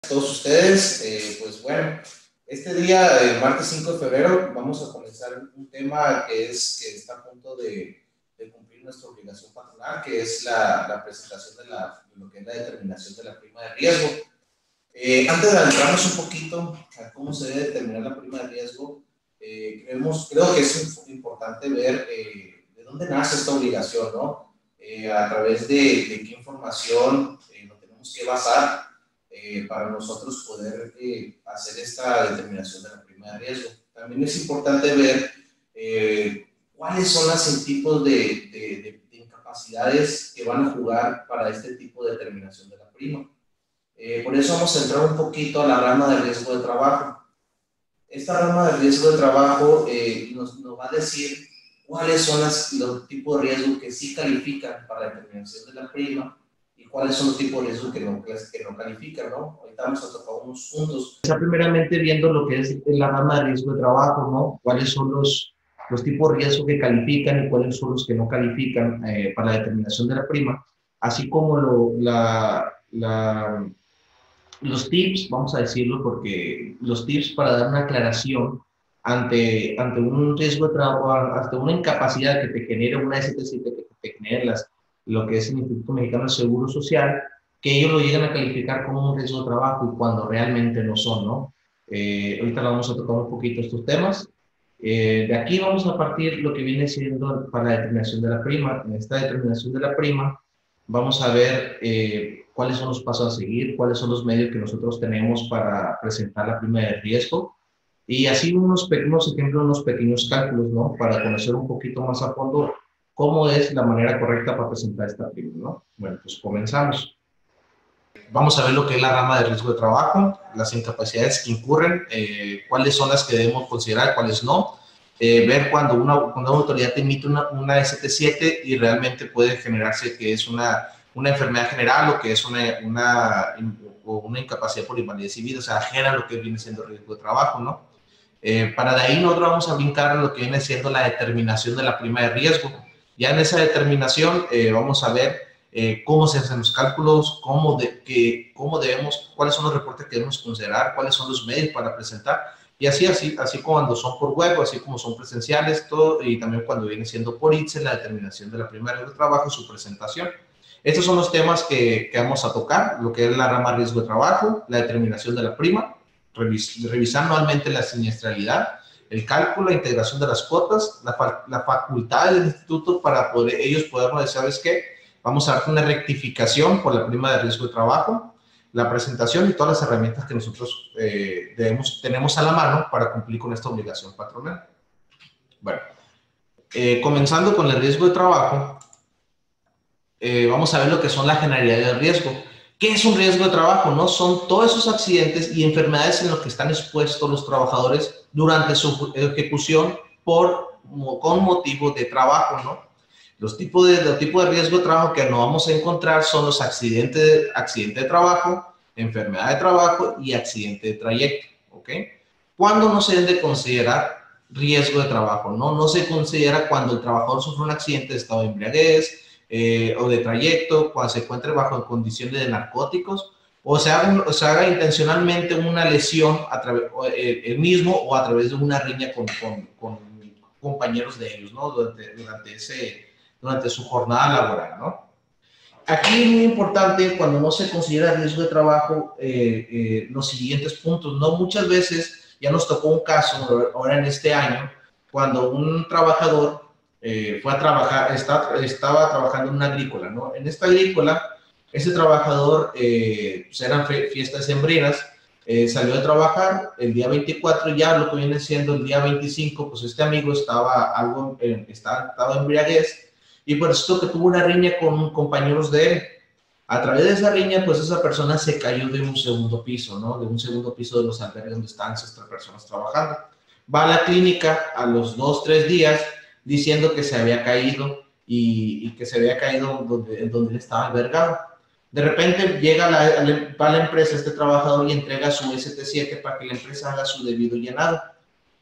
Todos ustedes, pues bueno, este día, martes 5 de febrero, vamos a comenzar un tema que está a punto de cumplir nuestra obligación patronal, que es la presentación de lo que es la determinación de la prima de riesgo. Antes de adentrarnos un poquito a cómo se debe determinar la prima de riesgo, creo que es importante ver de dónde nace esta obligación, ¿no? A través de qué información lo tenemos que basar para nosotros poder hacer esta determinación de la prima de riesgo. También es importante ver cuáles son los tipos de incapacidades que van a jugar para este tipo de determinación de la prima. Por eso vamos a entrar un poquito a la rama de riesgo de trabajo. Esta rama de riesgo de trabajo nos va a decir cuáles son los tipos de riesgo que sí califican para la determinación de la prima y cuáles son los tipos de riesgo que no califican, ¿no? Ahorita vamos a tocar unos puntos. Está primeramente viendo lo que es la rama de riesgo de trabajo, ¿no? Cuáles son los tipos de riesgo que califican y cuáles son los que no califican para la determinación de la prima, así como los tips, vamos a decirlo, porque los tips para dar una aclaración ante un riesgo de trabajo, hasta una incapacidad que te genere una ST7, que te genere lo que es el Instituto Mexicano del Seguro Social, que ellos lo llegan a calificar como un riesgo de trabajo y cuando realmente no son, ¿no? Ahorita vamos a tocar un poquito estos temas. De aquí vamos a partir lo que viene siendo para la determinación de la prima. En esta determinación de la prima vamos a ver cuáles son los pasos a seguir, cuáles son los medios que nosotros tenemos para presentar la prima de riesgo y así unos ejemplos, unos pequeños cálculos, ¿no? Para conocer un poquito más a fondo cómo es la manera correcta para presentar esta prima, ¿no? Bueno, pues comenzamos. Vamos a ver lo que es la rama de riesgo de trabajo, las incapacidades que incurren, cuáles son las que debemos considerar, cuáles no. Ver cuando una autoridad te emite una ST7 y realmente puede generarse que es una enfermedad general o que es una incapacidad por invalidez civil, o sea, ajena a lo que viene siendo riesgo de trabajo, ¿no? Para de ahí nosotros vamos a brincar a lo que viene siendo la determinación de la prima de riesgo. Ya en esa determinación vamos a ver cómo se hacen los cálculos, cuáles son los reportes que debemos considerar, cuáles son los medios para presentar, y así cuando son por web, así como son presenciales, todo, y también cuando viene siendo por ITSE, la determinación de la prima de trabajo y su presentación. Estos son los temas que vamos a tocar, lo que es la rama riesgo de trabajo, la determinación de la prima, revisar anualmente la siniestralidad, el cálculo, la integración de las cuotas, la facultad del instituto para ellos poder decir, ¿sabes qué? Vamos a dar una rectificación por la prima de riesgo de trabajo, la presentación y todas las herramientas que nosotros tenemos a la mano para cumplir con esta obligación patronal. Bueno, comenzando con el riesgo de trabajo, vamos a ver lo que son la generalidad del riesgo. ¿Qué es un riesgo de trabajo? ¿No? Son todos esos accidentes y enfermedades en los que están expuestos los trabajadores durante su ejecución con motivo de trabajo, ¿no? Los tipos de riesgo de trabajo que nos vamos a encontrar son los accidente de trabajo, enfermedad de trabajo y accidente de trayecto, ¿ok? ¿Cuándo no se debe de considerar riesgo de trabajo? No se considera cuando el trabajador sufre un accidente de estado de embriaguez o de trayecto, cuando se encuentre bajo condiciones de narcóticos o se haga intencionalmente una lesión él mismo o a través de una riña con compañeros de ellos, ¿no? Durante su jornada laboral, ¿no? Aquí es muy importante cuando no se considera riesgo de trabajo los siguientes puntos, ¿no? Muchas veces ya nos tocó un caso ahora en este año cuando un trabajador fue a trabajar, estaba trabajando en una agrícola, ¿no? En esta agrícola, ese trabajador, pues eran fiestas sembrinas, salió a trabajar el día 24, ya lo que viene siendo el día 25, pues este amigo estaba embriaguez, y por eso que tuvo una riña con compañeros de él. A través de esa riña, pues esa persona se cayó de un segundo piso, ¿no? De un segundo piso de los albergues donde están esas personas trabajando. Va a la clínica a los 2-3 días diciendo que se había caído y que se había caído donde él estaba albergado. De repente llega va a la empresa este trabajador y entrega su ST7 para que la empresa haga su debido llenado.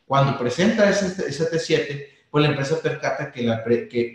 Cuando presenta ese ST7, pues la empresa percata que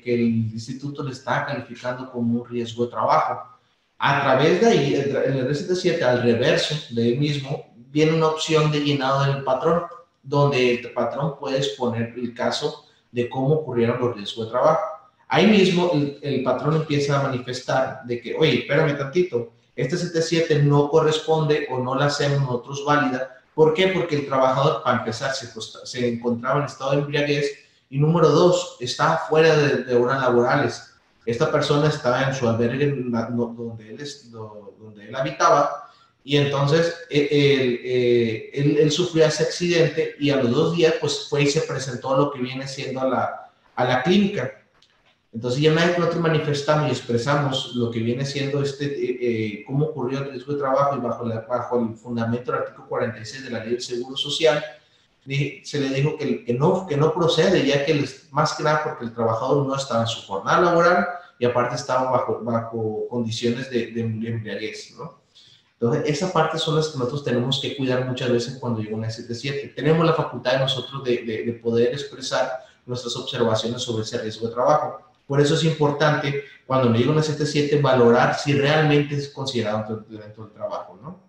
el instituto le está calificando como un riesgo de trabajo. A través de ahí, en el R77, al reverso de él mismo, viene una opción de llenado del patrón, donde el patrón puede exponer el caso de cómo ocurrieron los riesgos de trabajo. Ahí mismo el patrón empieza a manifestar de que, oye, espérame tantito, este 77 no corresponde o no la hacemos nosotros válida. ¿Por qué? Porque el trabajador, para empezar, se encontraba en estado de embriaguez y número dos, estaba fuera de horas laborales. Esta persona estaba en su albergue donde él habitaba y entonces él sufrió ese accidente y a los 2 días pues fue y se presentó a lo que viene siendo a la clínica. Entonces ya una vez que nosotros manifestamos y expresamos lo que viene siendo cómo ocurrió el riesgo de trabajo y bajo el fundamento del artículo 46 de la Ley del Seguro Social, se le dijo que no procede, ya que más que nada porque el trabajador no estaba en su jornada laboral y aparte estaba bajo condiciones de embriaguez, ¿no? Entonces, esa parte son las que nosotros tenemos que cuidar muchas veces cuando llega una 77. Tenemos la facultad de nosotros de poder expresar nuestras observaciones sobre ese riesgo de trabajo. Por eso es importante, cuando me llega una 77, valorar si realmente es considerado dentro del trabajo, ¿no?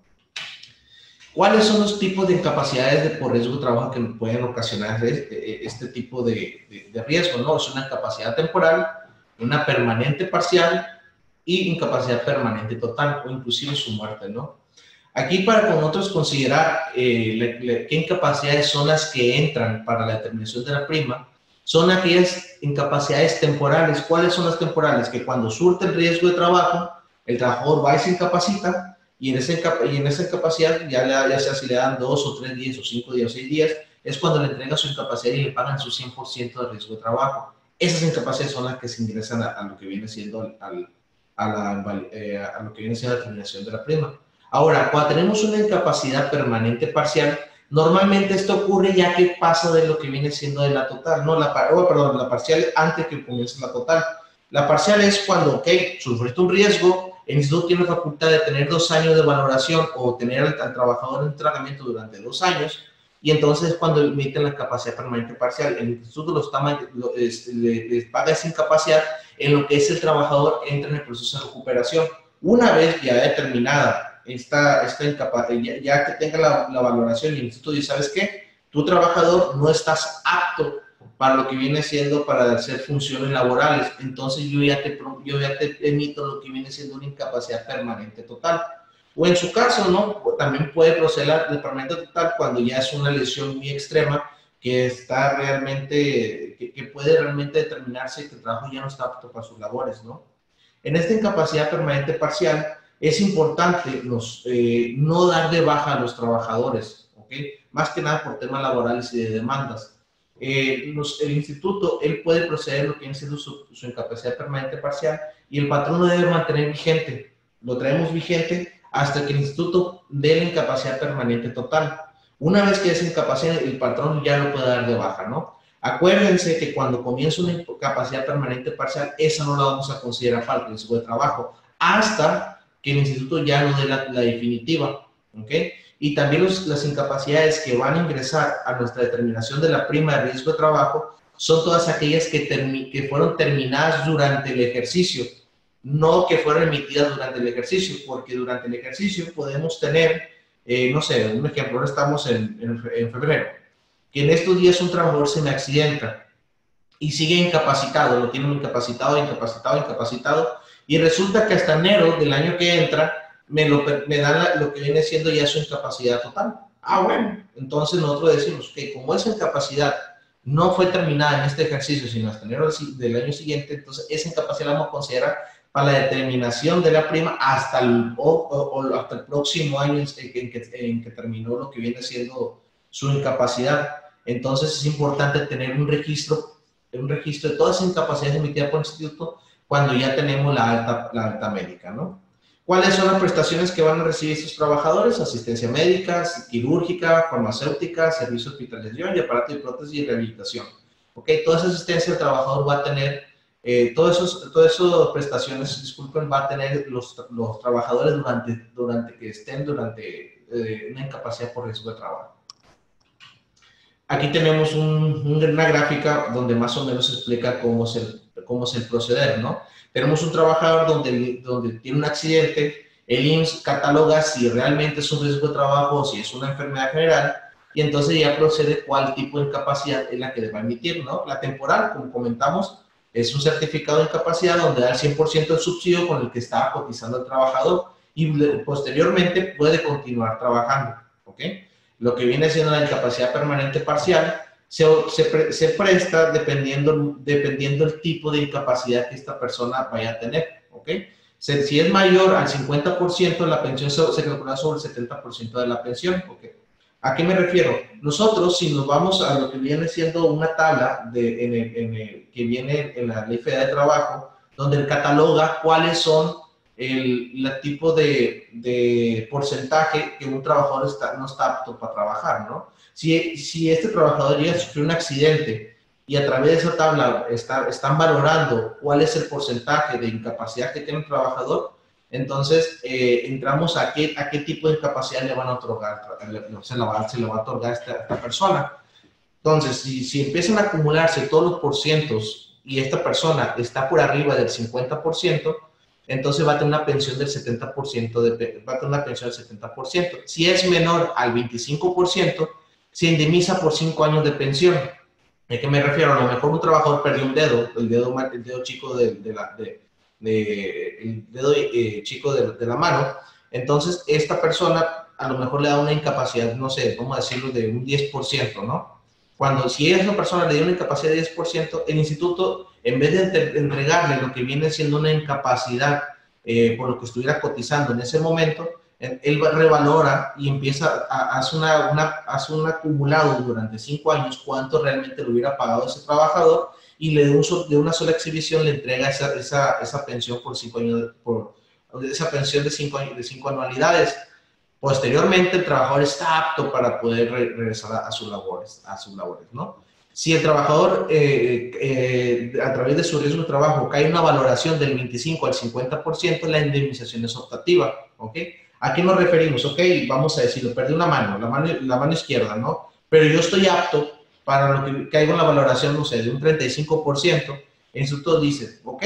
¿Cuáles son los tipos de incapacidades por riesgo de trabajo que pueden ocasionar este tipo de riesgo, ¿no? Es una incapacidad temporal, una permanente parcial y incapacidad permanente total, o inclusive su muerte, ¿no? Aquí para nosotros considerar qué incapacidades son las que entran para la determinación de la prima, son aquellas incapacidades temporales. ¿Cuáles son las temporales? Que cuando surte el riesgo de trabajo, el trabajador va y se incapacita, y en esa incapacidad, ya sea si le dan 2 o 3 días, o 5 días, o 6 días, es cuando le entrega su incapacidad y le pagan su 100% de riesgo de trabajo. Esas incapacidades son las que se ingresan a lo que viene siendo a lo que viene siendo la determinación de la prima. Ahora, cuando tenemos una incapacidad permanente parcial, normalmente esto ocurre ya que pasa de lo que viene siendo de la total, no la parcial antes que comience la total. La parcial es cuando, ok, sufriste un riesgo, el instituto tiene la facultad de tener 2 años de valoración o tener al trabajador en tratamiento durante 2 años, y entonces cuando emiten la capacidad permanente parcial, el instituto les paga esa incapacidad en lo que es el trabajador entra en el proceso de recuperación. Una vez ya determinada esta incapacidad, ya que tenga la valoración y el instituto dice, ¿sabes qué? Tu trabajador no estás apto para lo que viene siendo para hacer funciones laborales, entonces yo ya te emito lo que viene siendo una incapacidad permanente total. O en su caso, ¿no? También puede proceder el permanente total cuando ya es una lesión muy extrema que está realmente, que puede realmente determinarse que el trabajo ya no está apto para sus labores, ¿no? En esta incapacidad permanente parcial es importante no dar de baja a los trabajadores, ¿ok? Más que nada por temas laborales y de demandas. El instituto, él puede proceder lo que viene siendo su incapacidad permanente parcial y el patrón lo debe mantener vigente. Lo traemos vigente hasta que el instituto dé la incapacidad permanente total. Una vez que es incapacidad, el patrón ya lo puede dar de baja, ¿no? Acuérdense que cuando comienza una incapacidad permanente parcial, esa no la vamos a considerar para el riesgo de trabajo, hasta que el instituto ya nos dé la definitiva, ¿ok? Y también las incapacidades que van a ingresar a nuestra determinación de la prima de riesgo de trabajo son todas aquellas que fueron terminadas durante el ejercicio, no que fueron emitidas durante el ejercicio, porque durante el ejercicio podemos tener, no sé, un ejemplo, ahora estamos en febrero, que en estos días un trabajador se me accidenta y sigue incapacitado, lo tienen incapacitado, y resulta que hasta enero del año que entra me dan lo que viene siendo ya su incapacidad total. Ah, bueno, entonces nosotros decimos que como esa incapacidad no fue terminada en este ejercicio, sino hasta enero del año siguiente, entonces esa incapacidad la vamos a considerar para la determinación de la prima hasta el próximo año en que terminó lo que viene siendo su incapacidad. Entonces es importante tener un registro de todas esas incapacidades emitidas por el instituto cuando ya tenemos la alta médica, ¿no? ¿Cuáles son las prestaciones que van a recibir estos trabajadores? Asistencia médica, quirúrgica, farmacéutica, servicio de hospitalización y aparato de prótesis y rehabilitación. ¿Ok? Toda esa asistencia el trabajador va a tener, todas esas prestaciones, disculpen, va a tener los trabajadores durante que estén durante una incapacidad por riesgo de trabajo. Aquí tenemos una gráfica donde más o menos se explica cómo cómo es el proceder, ¿no? Tenemos un trabajador donde tiene un accidente, el IMSS cataloga si realmente es un riesgo de trabajo o si es una enfermedad general, y entonces ya procede cuál tipo de incapacidad es la que le va a emitir, ¿no? La temporal, como comentamos, es un certificado de incapacidad donde da el 100% del subsidio con el que estaba cotizando el trabajador y posteriormente puede continuar trabajando, ¿ok? Lo que viene siendo la incapacidad permanente parcial se presta dependiendo del tipo de incapacidad que esta persona vaya a tener, ¿ok? Si es mayor al 50%, la pensión se calcula sobre el 70% de la pensión, ¿ok? ¿A qué me refiero? Nosotros, si nos vamos a lo que viene siendo una tabla que viene en la Ley Federal de Trabajo, donde cataloga cuáles son el tipo de porcentaje que un trabajador no está apto para trabajar, ¿no? Si este trabajador llega a sufrir un accidente y a través de esa tabla están valorando cuál es el porcentaje de incapacidad que tiene el trabajador, entonces entramos a qué tipo de incapacidad le van a otorgar, se le va a otorgar a esta persona. Entonces, si empiezan a acumularse todos los porcientos y esta persona está por arriba del 50%, entonces va a tener una pensión del 70%, va a tener una pensión del 70%. Si es menor al 25%, se indemniza por 5 años de pensión. ¿A qué me refiero? A lo mejor un trabajador perdió un dedo, el dedo chico el dedo chico de la mano, entonces esta persona a lo mejor le da una incapacidad, no sé, vamos a decirlo, de un 10%, ¿no? Si a esa persona le dio una incapacidad de 10%, el instituto, en vez de entregarle lo que viene siendo una incapacidad por lo que estuviera cotizando en ese momento, él revalora y empieza hace un acumulado durante 5 años cuánto realmente le hubiera pagado ese trabajador y de una sola exhibición le entrega esa pensión por 5 años, esa pensión de 5 anualidades. Posteriormente, el trabajador está apto para poder regresar a sus labores, ¿no? Si el trabajador, a través de su riesgo de trabajo, cae una valoración del 25 al 50%, la indemnización es optativa, ¿ok? ¿A qué nos referimos? Ok, vamos a decirlo, perdí una mano, la mano izquierda, ¿no? Pero yo estoy apto para lo que caiga una valoración, no sé, de un 35%, el instituto dice, ok,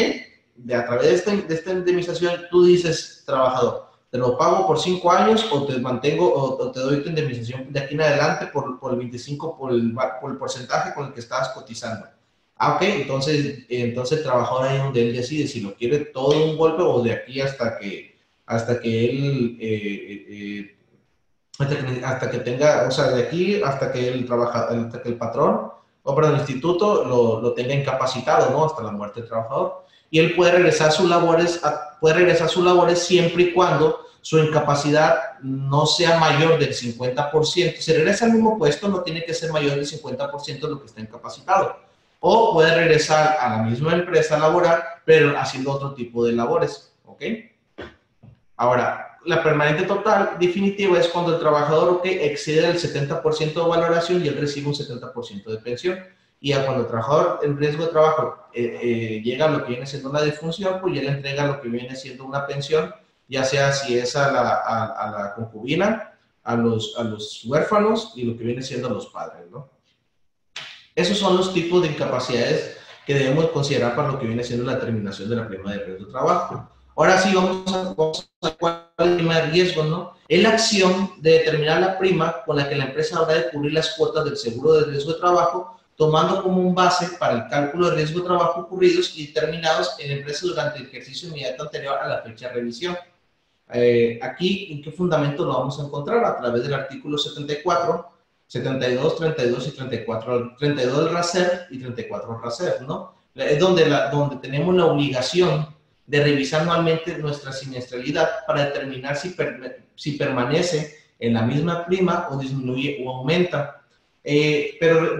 a través de esta indemnización, tú dices, trabajador, te lo pago por 5 años o te mantengo o te doy tu indemnización de aquí en adelante por el 25, por el porcentaje con el que estabas cotizando. Ah, ok, entonces el trabajador ahí es donde él decide si lo quiere todo un golpe o de aquí hasta que tenga, o sea, de aquí hasta que el patrón, o perdón, el instituto lo tenga incapacitado, ¿no? Hasta la muerte del trabajador. Y él puede regresar a sus labores siempre y cuando su incapacidad no sea mayor del 50%. Si regresa al mismo puesto, no tiene que ser mayor del 50% de lo que está incapacitado. O puede regresar a la misma empresa laboral, pero haciendo otro tipo de labores, ¿ok? Ahora, la permanente total definitiva es cuando el trabajador excede el 70% de valoración y él recibe un 70% de pensión. Y ya cuando el trabajador en riesgo de trabajo llega a lo que viene siendo una defunción, pues ya le entrega lo que viene siendo una pensión, ya sea si es a la concubina, a los huérfanos y lo que viene siendo a los padres, ¿no? Esos son los tipos de incapacidades que debemos considerar para lo que viene siendo la terminación de la prima de riesgo de trabajo. Ahora sí, vamos a cuál es la prima de riesgo, ¿no? Es la acción de determinar la prima con la que la empresa habrá de cubrir las cuotas del seguro de riesgo de trabajo, tomando como un base para el cálculo de riesgo de trabajo ocurridos y determinados en la empresa durante el ejercicio inmediato anterior a la fecha de revisión. Aquí, ¿en qué fundamento lo vamos a encontrar? A través del artículo 74, 72, 32 y 34. 32 del RACER y 34 del RACER, ¿no? Es donde tenemos la obligación de revisar anualmente nuestra siniestralidad para determinar si permanece en la misma prima o disminuye o aumenta. Pero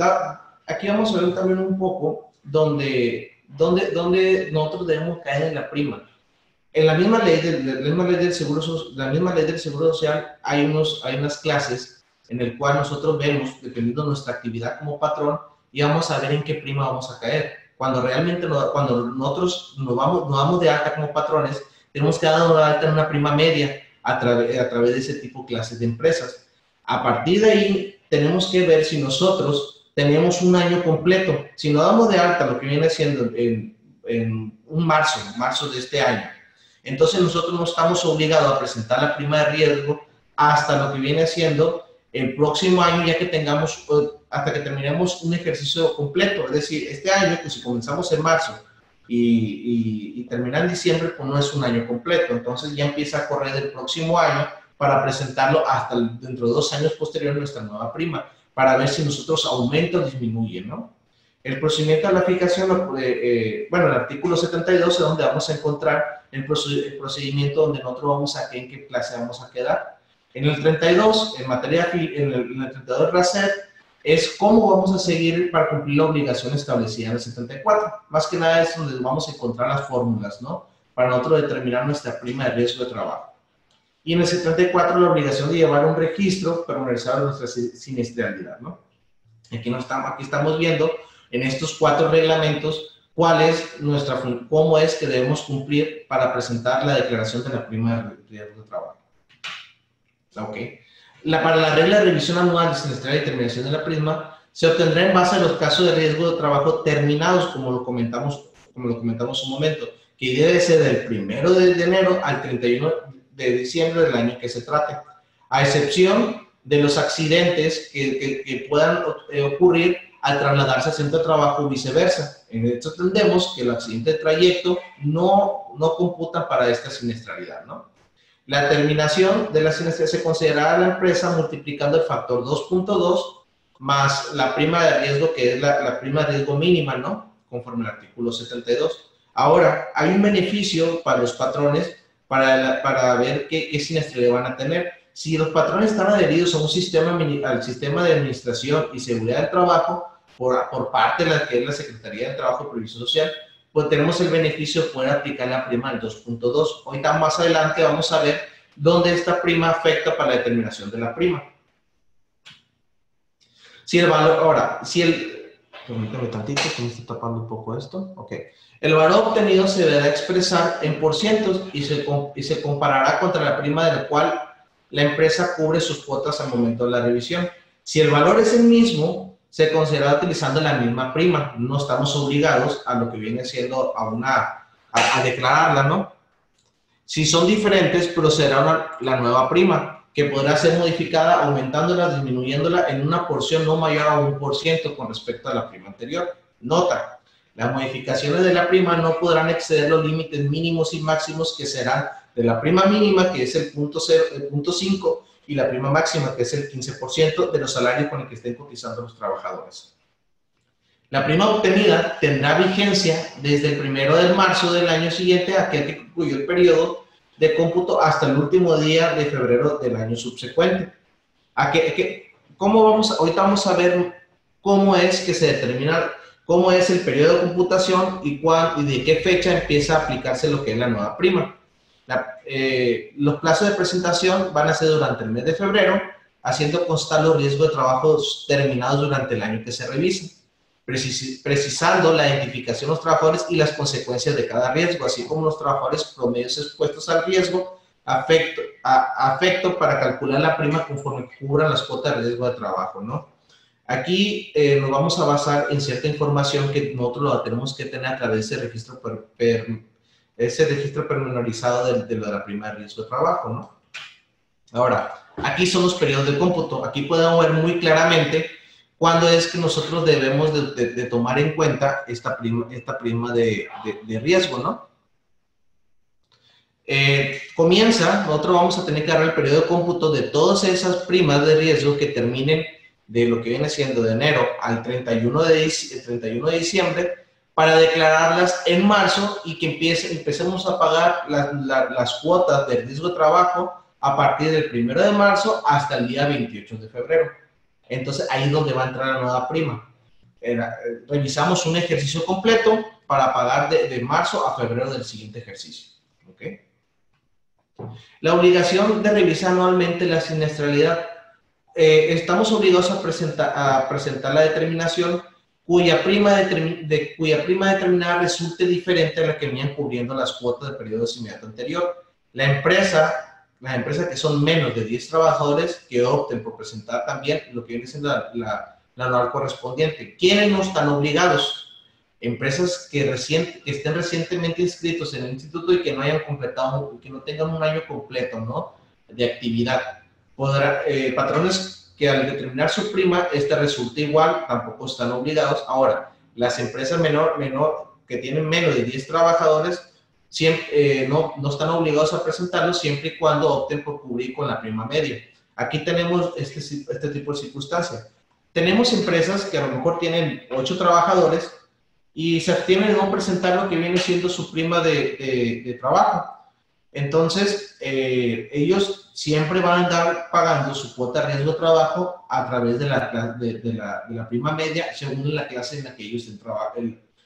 aquí vamos a ver también un poco donde nosotros debemos caer en la prima. En la misma ley del Seguro Social hay unas clases en el cual nosotros vemos, dependiendo de nuestra actividad como patrón, y vamos a ver en qué prima vamos a caer. Cuando nosotros nos vamos de alta como patrones, tenemos que dar de alta en una prima media a través de ese tipo de clases de empresas. A partir de ahí, tenemos que ver si nosotros tenemos un año completo. Si nos damos de alta lo que viene siendo en un marzo de este año. Entonces nosotros no estamos obligados a presentar la prima de riesgo hasta lo que viene siendo el próximo año, ya que tengamos, hasta que terminemos un ejercicio completo. Es decir, este año, pues si comenzamos en marzo y termina en diciembre, pues no es un año completo. Entonces ya empieza a correr el próximo año para presentarlo hasta dentro de 2 años posterior nuestra nueva prima, para ver si nosotros aumenta o disminuye, ¿no? El procedimiento de la fijación, bueno, el artículo 72 es donde vamos a encontrar el procedimiento donde nosotros vamos a en qué clase vamos a quedar. En el 32, en materia, en el 32 RACER, es cómo vamos a seguir para cumplir la obligación establecida en el 74. Más que nada es donde vamos a encontrar las fórmulas, ¿no? Para nosotros determinar nuestra prima de riesgo de trabajo. Y en el 74 la obligación de llevar un registro pormenorizado de nuestra siniestralidad, ¿no? Aquí estamos viendo en estos 4 reglamentos cómo es que debemos cumplir para presentar la declaración de la prima de riesgo de trabajo. Ok. Para la regla de revisión anual de siniestralidad y determinación de la prima se obtendrá en base a los casos de riesgo de trabajo terminados, como lo comentamos un momento, que debe ser del 1 de enero al 31 de diciembre del año que se trate, a excepción de los accidentes que puedan ocurrir al trasladarse al centro de trabajo o viceversa. En esto entendemos que el accidente de trayecto no computa para esta siniestralidad, ¿no? La terminación de la siniestralidad se considerará a la empresa multiplicando el factor 2.2 más la prima de riesgo, que es la prima de riesgo mínima, ¿no? Conforme al artículo 72. Ahora, hay un beneficio para los patrones para ver qué siniestralidad van a tener. Si los patrones están adheridos a un al sistema de administración y seguridad del trabajo por parte de la que es la Secretaría del Trabajo y Previsión Social, pues tenemos el beneficio de poder aplicar la prima del 2.2. Ahorita más adelante vamos a ver dónde esta prima afecta para la determinación de la prima. Si el valor, ahora, permítame tantito que me está tapando un poco esto. Ok. El valor obtenido se deberá expresar en porcientos y se comparará contra la prima de la cual la empresa cubre sus cuotas al momento de la revisión. Si el valor es el mismo, se considerará utilizando la misma prima. No estamos obligados a lo que viene siendo a declararla, ¿no? Si son diferentes, procederá la nueva prima, que podrá ser modificada aumentándola, disminuyéndola en una porción no mayor a 1% con respecto a la prima anterior. Nota, las modificaciones de la prima no podrán exceder los límites mínimos y máximos que serán de la prima mínima, que es el punto 5, y la prima máxima, que es el 15% de los salarios con el que estén cotizando los trabajadores. La prima obtenida tendrá vigencia desde el 1 de marzo del año siguiente, aquel que concluyó el periodo de cómputo, hasta el último día de febrero del año subsecuente. Ahorita vamos a ver cómo es que se determina, cómo es el periodo de computación y de qué fecha empieza a aplicarse lo que es la nueva prima. Los plazos de presentación van a ser durante el mes de febrero, haciendo constar los riesgos de trabajo terminados durante el año que se revisen, precisando la identificación de los trabajadores y las consecuencias de cada riesgo, así como los trabajadores promedios expuestos al riesgo, afecto para calcular la prima conforme cubran las cuotas de riesgo de trabajo, ¿no? Aquí nos vamos a basar en cierta información que nosotros lo tenemos que tener a través de ese registro pormenorizado de la prima de riesgo de trabajo, ¿no? Ahora, aquí son los periodos de cómputo. Aquí podemos ver muy claramente cuándo es que nosotros debemos de tomar en cuenta esta prima de riesgo, ¿no? Nosotros vamos a tener que dar el periodo de cómputo de todas esas primas de riesgo que terminen de lo que viene siendo de enero al 31 de diciembre, para declararlas en marzo y que empecemos a pagar las cuotas de riesgo de trabajo a partir del 1 de marzo hasta el día 28 de febrero. Entonces, ahí es donde va a entrar la nueva prima. Revisamos un ejercicio completo para pagar de marzo a febrero del siguiente ejercicio. ¿Okay? La obligación de revisar anualmente la siniestralidad. Estamos obligados a presentar la determinación cuya prima determinada resulte diferente a la que venían cubriendo las cuotas del periodo inmediato anterior. Las empresas que son menos de 10 trabajadores que opten por presentar también lo que viene siendo la anual correspondiente. ¿Quiénes no están obligados? Empresas que estén recientemente inscritos en el instituto y que no hayan completado, que no tengan un año completo, ¿no?, de actividad. Patrones que al determinar su prima, esta resulta igual, tampoco están obligados. Ahora, las empresas que tienen menos de 10 trabajadores, siempre, no están obligados a presentarlo siempre y cuando opten por cubrir con la prima media. Aquí tenemos este tipo de circunstancias. Tenemos empresas que a lo mejor tienen 8 trabajadores y se abstienen de no presentar lo que viene siendo su prima de trabajo. Entonces, ellos siempre van a andar pagando su cuota de riesgo de trabajo a través de la prima media, según la clase en la que ellos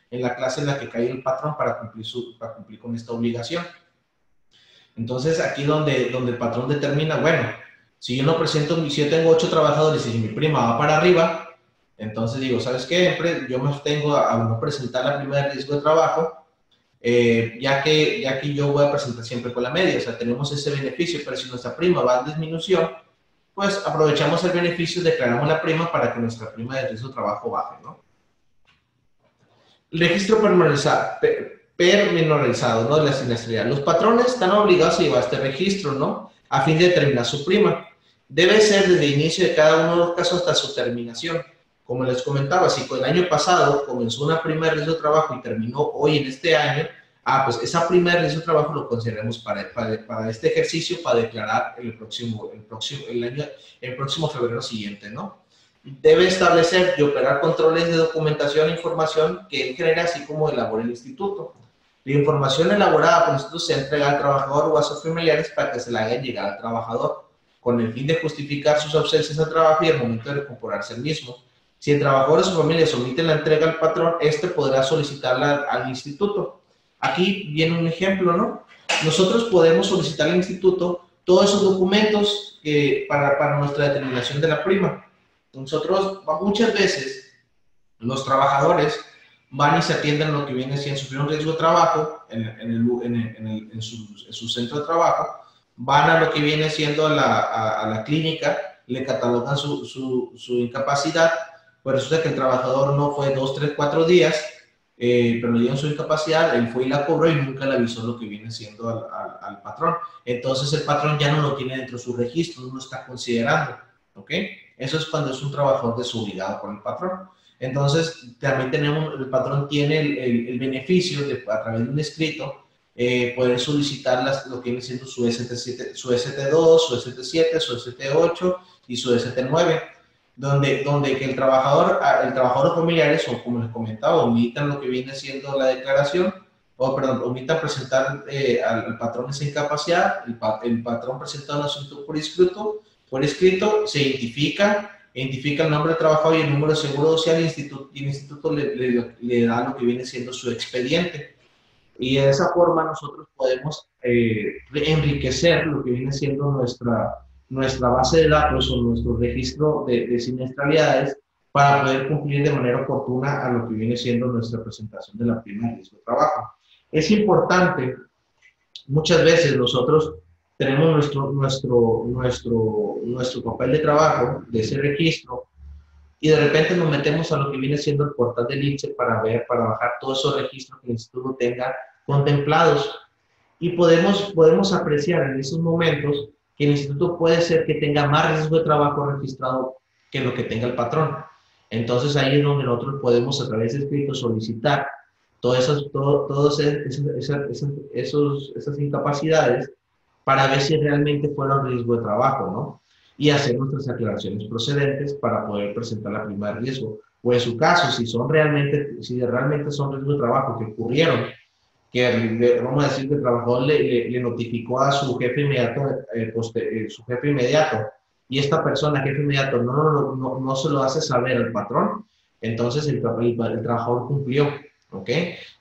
en la clase en la que cae el patrón para cumplir con esta obligación. Entonces, aquí donde el patrón determina, bueno, si yo no presento, si yo tengo 8 trabajadores y mi prima va para arriba, entonces digo, ¿sabes qué? Yo me abstengo a no presentar la prima de riesgo de trabajo, ya que yo voy a presentar siempre con la media. O sea, tenemos ese beneficio, pero si nuestra prima va en disminución, pues aprovechamos el beneficio, declaramos la prima para que nuestra prima de riesgo de trabajo baje, ¿no? El registro pormenorizado, ¿no?, de la siniestralidad. Los patrones están obligados a llevar este registro, ¿no?, a fin de determinar su prima. Debe ser desde el inicio de cada uno de los casos hasta su terminación. Como les comentaba, si el año pasado comenzó una prima de riesgo de trabajo y terminó hoy en este año, pues esa prima de riesgo de trabajo lo consideramos para este ejercicio, para declarar el próximo febrero siguiente, ¿no? Debe establecer y operar controles de documentación e información que él genera, así como elabora el instituto. La información elaborada por el instituto se entrega al trabajador o a sus familiares para que se la hagan llegar al trabajador, con el fin de justificar sus ausencias al trabajo y el momento de recomporarse el mismo. Si el trabajador o su familia someten la entrega al patrón, este podrá solicitarla al instituto. Aquí viene un ejemplo, ¿no? Nosotros podemos solicitar al instituto todos esos documentos para nuestra determinación de la prima. Nosotros, muchas veces, los trabajadores van y se atienden lo que viene siendo sufrir un riesgo de trabajo en su centro de trabajo, van a lo que viene siendo a la clínica, le catalogan su incapacidad. Pues resulta que el trabajador no fue 2, 3, 4 días, pero le dieron su incapacidad, él fue y la cobró y nunca le avisó lo que viene siendo al patrón. Entonces el patrón ya no lo tiene dentro de su registro, no lo está considerando, ¿ok? Eso es cuando es un trabajador desobligado por el patrón. Entonces también el patrón tiene el beneficio de, a través de un escrito, poder solicitar lo que viene siendo su ST7, su ST2, su ST7, su ST8 y su ST9. Donde que el trabajador o familiares, o como les comentaba, omitan lo que viene siendo la declaración, omitan presentar al patrón esa incapacidad, el patrón presenta un asunto por escrito, se identifica el nombre del trabajador y el número de seguro social, y el instituto le da lo que viene siendo su expediente. Y de esa forma nosotros podemos enriquecer lo que viene siendo nuestra base de datos o nuestro registro de siniestralidades para poder cumplir de manera oportuna a lo que viene siendo nuestra presentación de la prima de riesgo de trabajo. Es importante, muchas veces nosotros tenemos nuestro papel de trabajo de ese registro y de repente nos metemos a lo que viene siendo el portal del INSEE para bajar todos esos registros que el instituto tenga contemplados, y podemos apreciar en esos momentos que el instituto puede ser que tenga más riesgo de trabajo registrado que lo que tenga el patrón. Entonces ahí es donde nosotros podemos, a través de escritos, solicitar todas esas incapacidades para ver si realmente fueron riesgo de trabajo, ¿no? Y hacer nuestras aclaraciones procedentes para poder presentar la prima de riesgo. O en su caso, si realmente son riesgos de trabajo que ocurrieron, que vamos a decir que el trabajador le notificó a su jefe inmediato, y esta persona, jefe inmediato, no se lo hace saber al patrón, entonces el trabajador cumplió, ¿ok?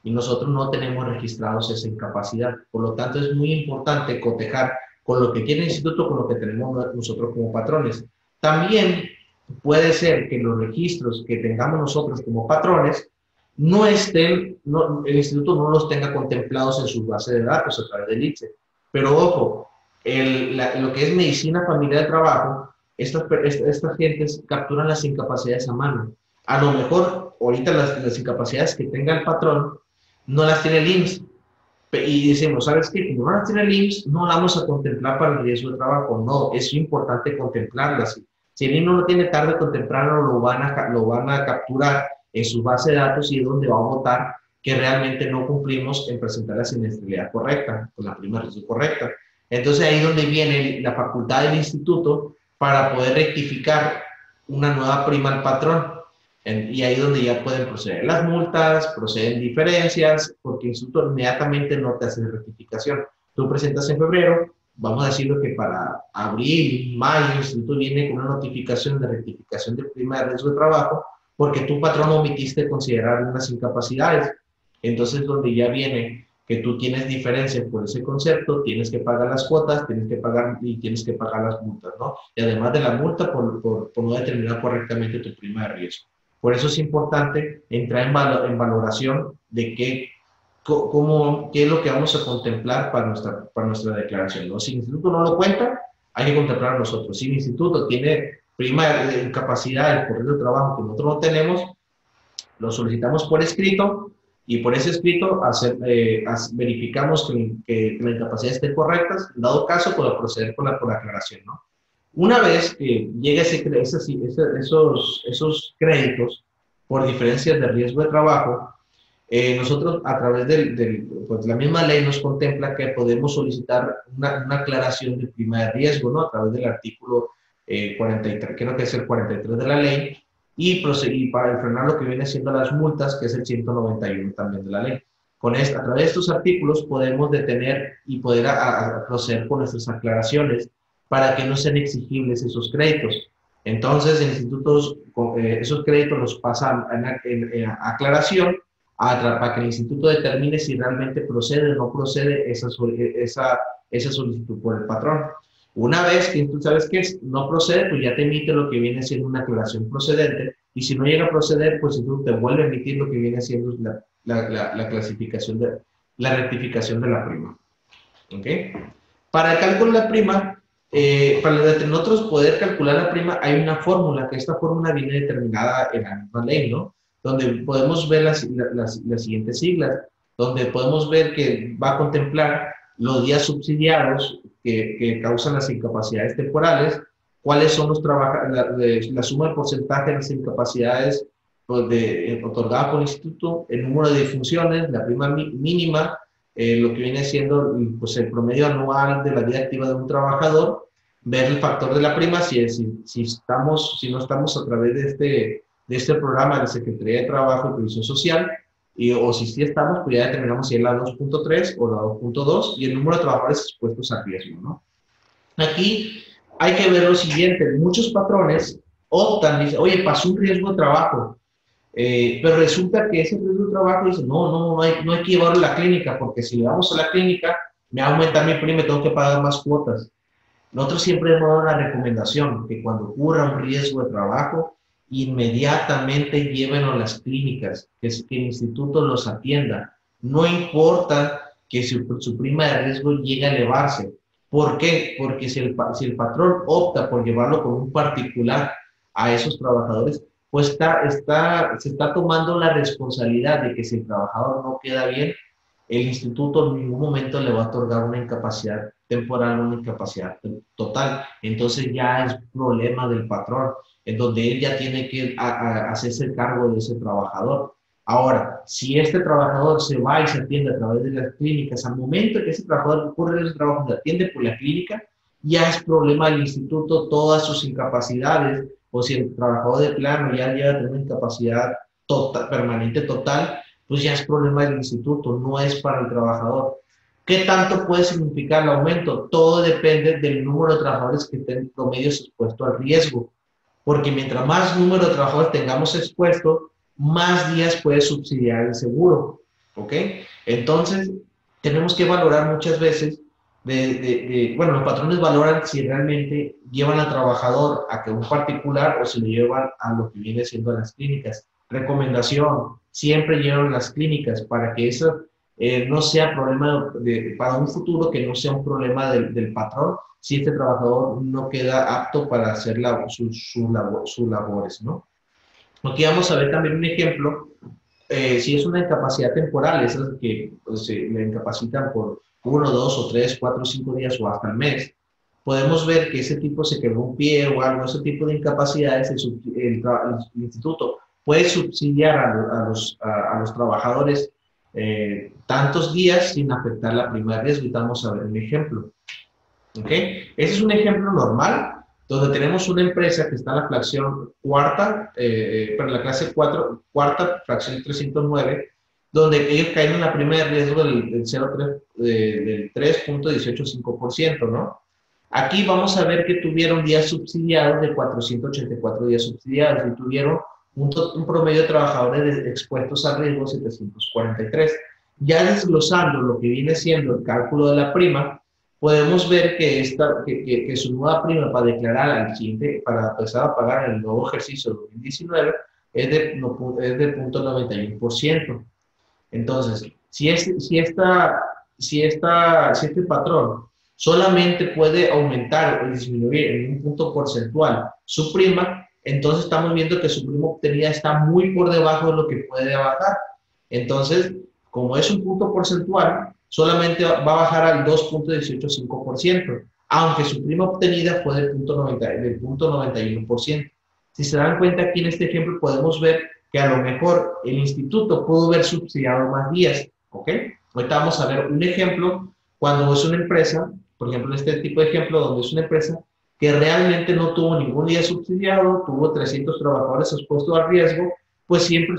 Y nosotros no tenemos registrados esa incapacidad. Por lo tanto, es muy importante cotejar con lo que tiene el instituto, con lo que tenemos nosotros como patrones. También puede ser que los registros que tengamos nosotros como patrones el instituto no los tenga contemplados en su base de datos a través del INSEE. Pero ojo, lo que es medicina familiar de trabajo, estas gentes capturan las incapacidades a mano. A lo mejor ahorita las incapacidades que tenga el patrón no las tiene el IMSS. Y decimos, ¿sabes qué? Como no las tiene el IMSS, no las vamos a contemplar para el riesgo de trabajo. No, es importante contemplarlas. Si el IMSS no lo tiene tarde o temprano, lo van a capturar en su base de datos y es donde va a votar que realmente no cumplimos en presentar la siniestralidad correcta, con la prima de riesgo correcta. Entonces ahí es donde viene la facultad del instituto para poder rectificar una nueva prima al patrón. Y ahí es donde ya pueden proceder las multas, proceden diferencias, porque el instituto inmediatamente no te hace rectificación. Tú presentas en febrero, vamos a decirlo que para abril, mayo, el instituto viene con una notificación de rectificación de prima de riesgo de trabajo, porque tu patrón omitiste considerar unas incapacidades. Entonces, donde ya viene que tú tienes diferencias por ese concepto, tienes que pagar las cuotas, tienes que pagar y tienes que pagar las multas, ¿no? Y además de la multa por no determinar correctamente tu prima de riesgo. Por eso es importante entrar en valoración de qué es lo que vamos a contemplar para nuestra declaración, ¿no? Si el instituto no lo cuenta, hay que contemplar nosotros. Si el instituto tiene prima de incapacidad por el trabajo que nosotros no tenemos, lo solicitamos por escrito y por ese escrito verificamos que la incapacidad esté correcta. En dado caso, pues proceder con la aclaración, ¿no? Una vez que llegue esos créditos por diferencias de riesgo de trabajo, nosotros a través pues la misma ley nos contempla que podemos solicitar una aclaración de prima de riesgo, ¿no? A través del artículo 43, creo que es el 43 de la ley, y proseguir para frenar lo que viene siendo las multas, que es el 191 también de la ley. A través de estos artículos podemos detener y poder proceder con nuestras aclaraciones para que no sean exigibles esos créditos. Entonces, el instituto esos créditos los pasa en aclaración para que el instituto determine si realmente procede o no procede esa solicitud por el patrón. Una vez que tú sabes que no procede, pues ya te emite lo que viene siendo una aclaración procedente, y si no llega a proceder, pues tú te vuelve a emitir lo que viene siendo la clasificación la rectificación de la prima. ¿Ok? Para el cálculo de la prima, para nosotros poder calcular la prima, hay una fórmula, que esta fórmula viene determinada en la misma ley, ¿no? Donde podemos ver las siguientes siglas, donde podemos ver que va a contemplar los días subsidiados que causan las incapacidades temporales, cuáles son la suma de porcentaje de las incapacidades pues, otorgada por el instituto, el número de funciones, la prima mínima, lo que viene siendo pues, el promedio anual de la vida activa de un trabajador, ver el factor de la prima, si no estamos a través de este programa de la Secretaría de Trabajo y Previsión Social, o si sí estamos, pues ya determinamos si es la 2.3 o la 2.2 y el número de trabajadores expuestos a riesgo, ¿no? Aquí hay que ver lo siguiente, muchos patrones optan, dicen, oye, pasó un riesgo de trabajo, pero resulta que ese riesgo de trabajo dice, no hay que llevarlo a la clínica, porque si le vamos a la clínica, me va a aumentar mi prima y tengo que pagar más cuotas. Nosotros siempre hemos dado una recomendación, que cuando ocurra un riesgo de trabajo, inmediatamente llévenlo a las clínicas, que el instituto los atienda. No importa que su prima de riesgo llegue a elevarse. ¿Por qué? Porque si el patrón opta por llevarlo con un particular a esos trabajadores, pues se está tomando la responsabilidad de que si el trabajador no queda bien, el instituto en ningún momento le va a otorgar una incapacidad temporal, una incapacidad total. Entonces ya es problema del patrón, en donde él ya tiene que hacerse cargo de ese trabajador. Ahora, si este trabajador se va y se atiende a través de las clínicas, al momento que ese trabajador ocurre ese trabajo, se atiende por la clínica, ya es problema del instituto todas sus incapacidades, o si el trabajador de plano ya llega a tener una incapacidad permanente total, pues ya es problema del instituto, no es para el trabajador. ¿Qué tanto puede significar el aumento? Todo depende del número de trabajadores que estén promedios expuestos al riesgo, porque mientras más número de trabajadores tengamos expuesto, más días puede subsidiar el seguro, ¿ok? Entonces, tenemos que valorar muchas veces, bueno, los patrones valoran si realmente llevan al trabajador a que un particular o si lo llevan a lo que viene siendo a las clínicas. Recomendación, siempre llevan a las clínicas para que eso no sea problema para un futuro, que no sea un problema del patrón si este trabajador no queda apto para hacer sus labores, ¿no? Aquí vamos a ver también un ejemplo, si es una incapacidad temporal, esas que pues, le incapacitan por 1, 2 o 3, 4, 5 días o hasta el mes, podemos ver que ese tipo se quebró un pie o algo, ese tipo de incapacidades, el instituto puede subsidiar a los trabajadores tantos días sin afectar la prima de riesgo. Y vamos a ver un ejemplo. ¿Ok? Ese es un ejemplo normal, donde tenemos una empresa que está en la fracción cuarta, para la clase 4, cuarta, fracción 309, donde ellos caen en la prima de riesgo del 3.185%, ¿no? Aquí vamos a ver que tuvieron días subsidiados de 484 días subsidiados y tuvieron un promedio de trabajadores expuestos a riesgo 743. Ya desglosando lo que viene siendo el cálculo de la prima, podemos ver que su nueva prima para declarar al siguiente, para empezar a pagar el nuevo ejercicio 2019 es de 0.91%. Entonces, si este patrón solamente puede aumentar o disminuir en un punto porcentual su prima, entonces estamos viendo que su prima obtenida está muy por debajo de lo que puede bajar. Entonces, como es un punto porcentual, solamente va a bajar al 2.185%, aunque su prima obtenida fue del 0.91%. Si se dan cuenta aquí en este ejemplo podemos ver que a lo mejor el instituto pudo haber subsidiado más días, ¿ok? Ahorita vamos a ver un ejemplo cuando es una empresa, por ejemplo, en este tipo de ejemplo donde es una empresa que realmente no tuvo ningún día subsidiado, tuvo 300 trabajadores expuestos a riesgo, pues siempre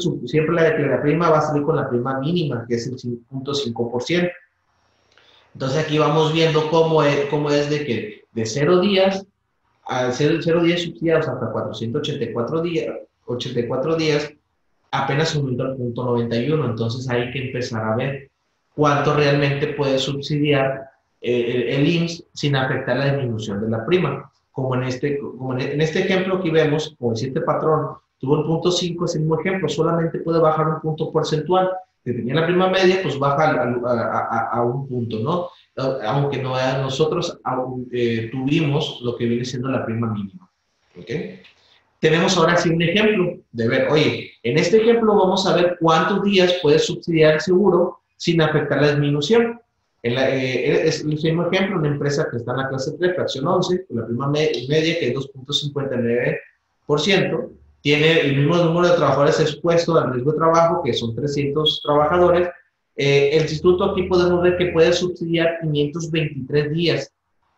la prima va a salir con la prima mínima, que es el 5.5%. Entonces aquí vamos viendo cómo es de que de 0 días a 0 días subsidiados hasta 484 días, apenas aumentó al 0.91. Entonces hay que empezar a ver cuánto realmente puede subsidiar el IMSS sin afectar la disminución de la prima. Como en este ejemplo que vemos, como si este patrón tuvo el 0.5, es el mismo ejemplo, solamente puede bajar un punto porcentual. Que tenía la prima media, pues baja a un punto, ¿no? Aunque nosotros tuvimos lo que viene siendo la prima mínima. ¿Ok? Tenemos ahora sí un ejemplo de ver, oye, en este ejemplo vamos a ver cuántos días puede subsidiar el seguro sin afectar la disminución. Es el mismo ejemplo, una empresa que está en la clase 3, fracción 11, con la prima media que es 2.59%, tiene el mismo número de trabajadores expuestos al riesgo de trabajo, que son 300 trabajadores. El instituto aquí podemos ver que puede subsidiar 523 días.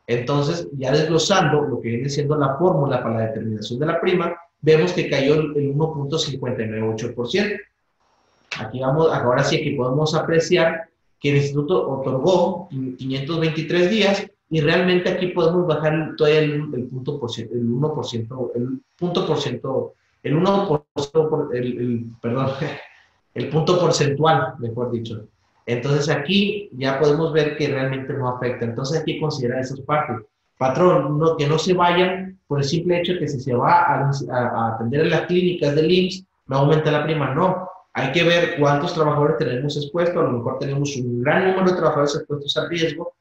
Entonces, ya desglosando lo que viene siendo la fórmula para la determinación de la prima, vemos que cayó el 1.598%. Aquí vamos, ahora sí que podemos apreciar que el instituto otorgó 523 días y realmente aquí podemos bajar todavía el punto por ciento, el 1%, el punto por ciento, el 1%, perdón, el punto porcentual, mejor dicho. Entonces aquí ya podemos ver que realmente no afecta. Entonces hay que considerar esas partes. Patrón, que no se vayan por el simple hecho de que si se va a atender en las clínicas del IMSS, me aumenta la prima. No, hay que ver cuántos trabajadores tenemos expuestos. A lo mejor tenemos un gran número de trabajadores expuestos al riesgo.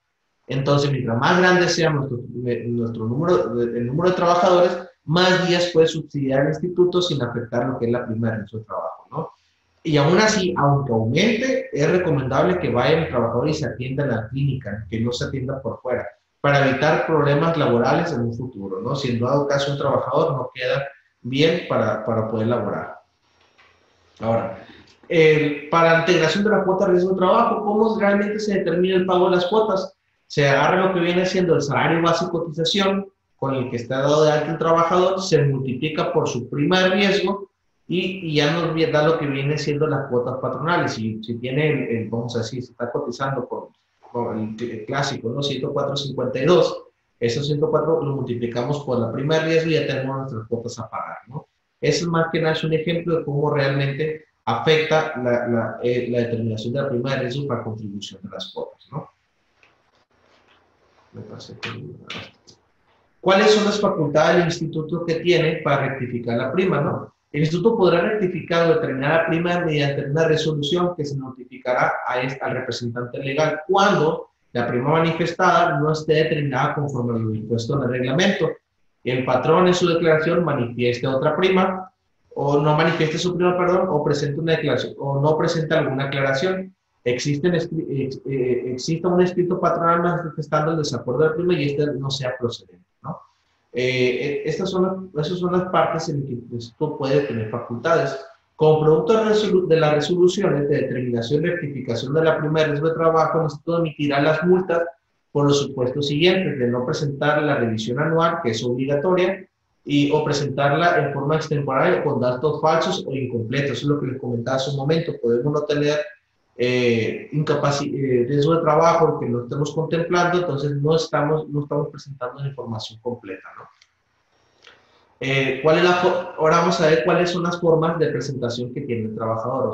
Entonces, mientras más grande sea el número de trabajadores, más días puede subsidiar el instituto sin afectar lo que es la prima de riesgo de trabajo, ¿no? Y aún así, aunque aumente, es recomendable que vaya el trabajador y se atienda en la clínica, que no se atienda por fuera, para evitar problemas laborales en un futuro, ¿no? Si en dado caso un trabajador no queda bien para poder laborar. Ahora, para la integración de la cuota de riesgo de trabajo, ¿cómo realmente se determina el pago de las cuotas? Se agarra lo que viene siendo el salario base de cotización con el que está dado de alta el trabajador, se multiplica por su prima de riesgo y ya nos da lo que viene siendo las cuotas patronales. Si tiene, vamos a decir, se está cotizando con el clásico, ¿no? 104.52, esos 104 lo multiplicamos por la prima de riesgo y ya tenemos nuestras cuotas a pagar, ¿no? Eso es más que nada un ejemplo de cómo realmente afecta la determinación de la prima de riesgo para contribución de las cuotas, ¿no? ¿Cuáles son las facultades del instituto que tiene para rectificar la prima, no? El instituto podrá rectificar o determinar la prima mediante una resolución que se notificará al representante legal cuando la prima manifestada no esté determinada conforme a lo dispuesto en el reglamento. El patrón en su declaración manifieste otra prima o no manifieste su prima, perdón, o presente una declaración, o no presente alguna aclaración. Existe un escrito patronal manifestando el desacuerdo de la prima y este no sea procedente, ¿no? Esas son las partes en que esto puede tener facultades. Como producto de las resoluciones de determinación y rectificación de la prima de riesgo de trabajo, el instituto emitirá las multas por los supuestos siguientes: de no presentar la revisión anual, que es obligatoria, o presentarla en forma extemporánea con datos falsos o incompletos. Eso es lo que les comentaba hace un momento. Podemos no tener riesgo de trabajo que no estemos contemplando, entonces no estamos presentando la información completa, ¿no? Ahora vamos a ver cuáles son las formas de presentación que tiene el trabajador.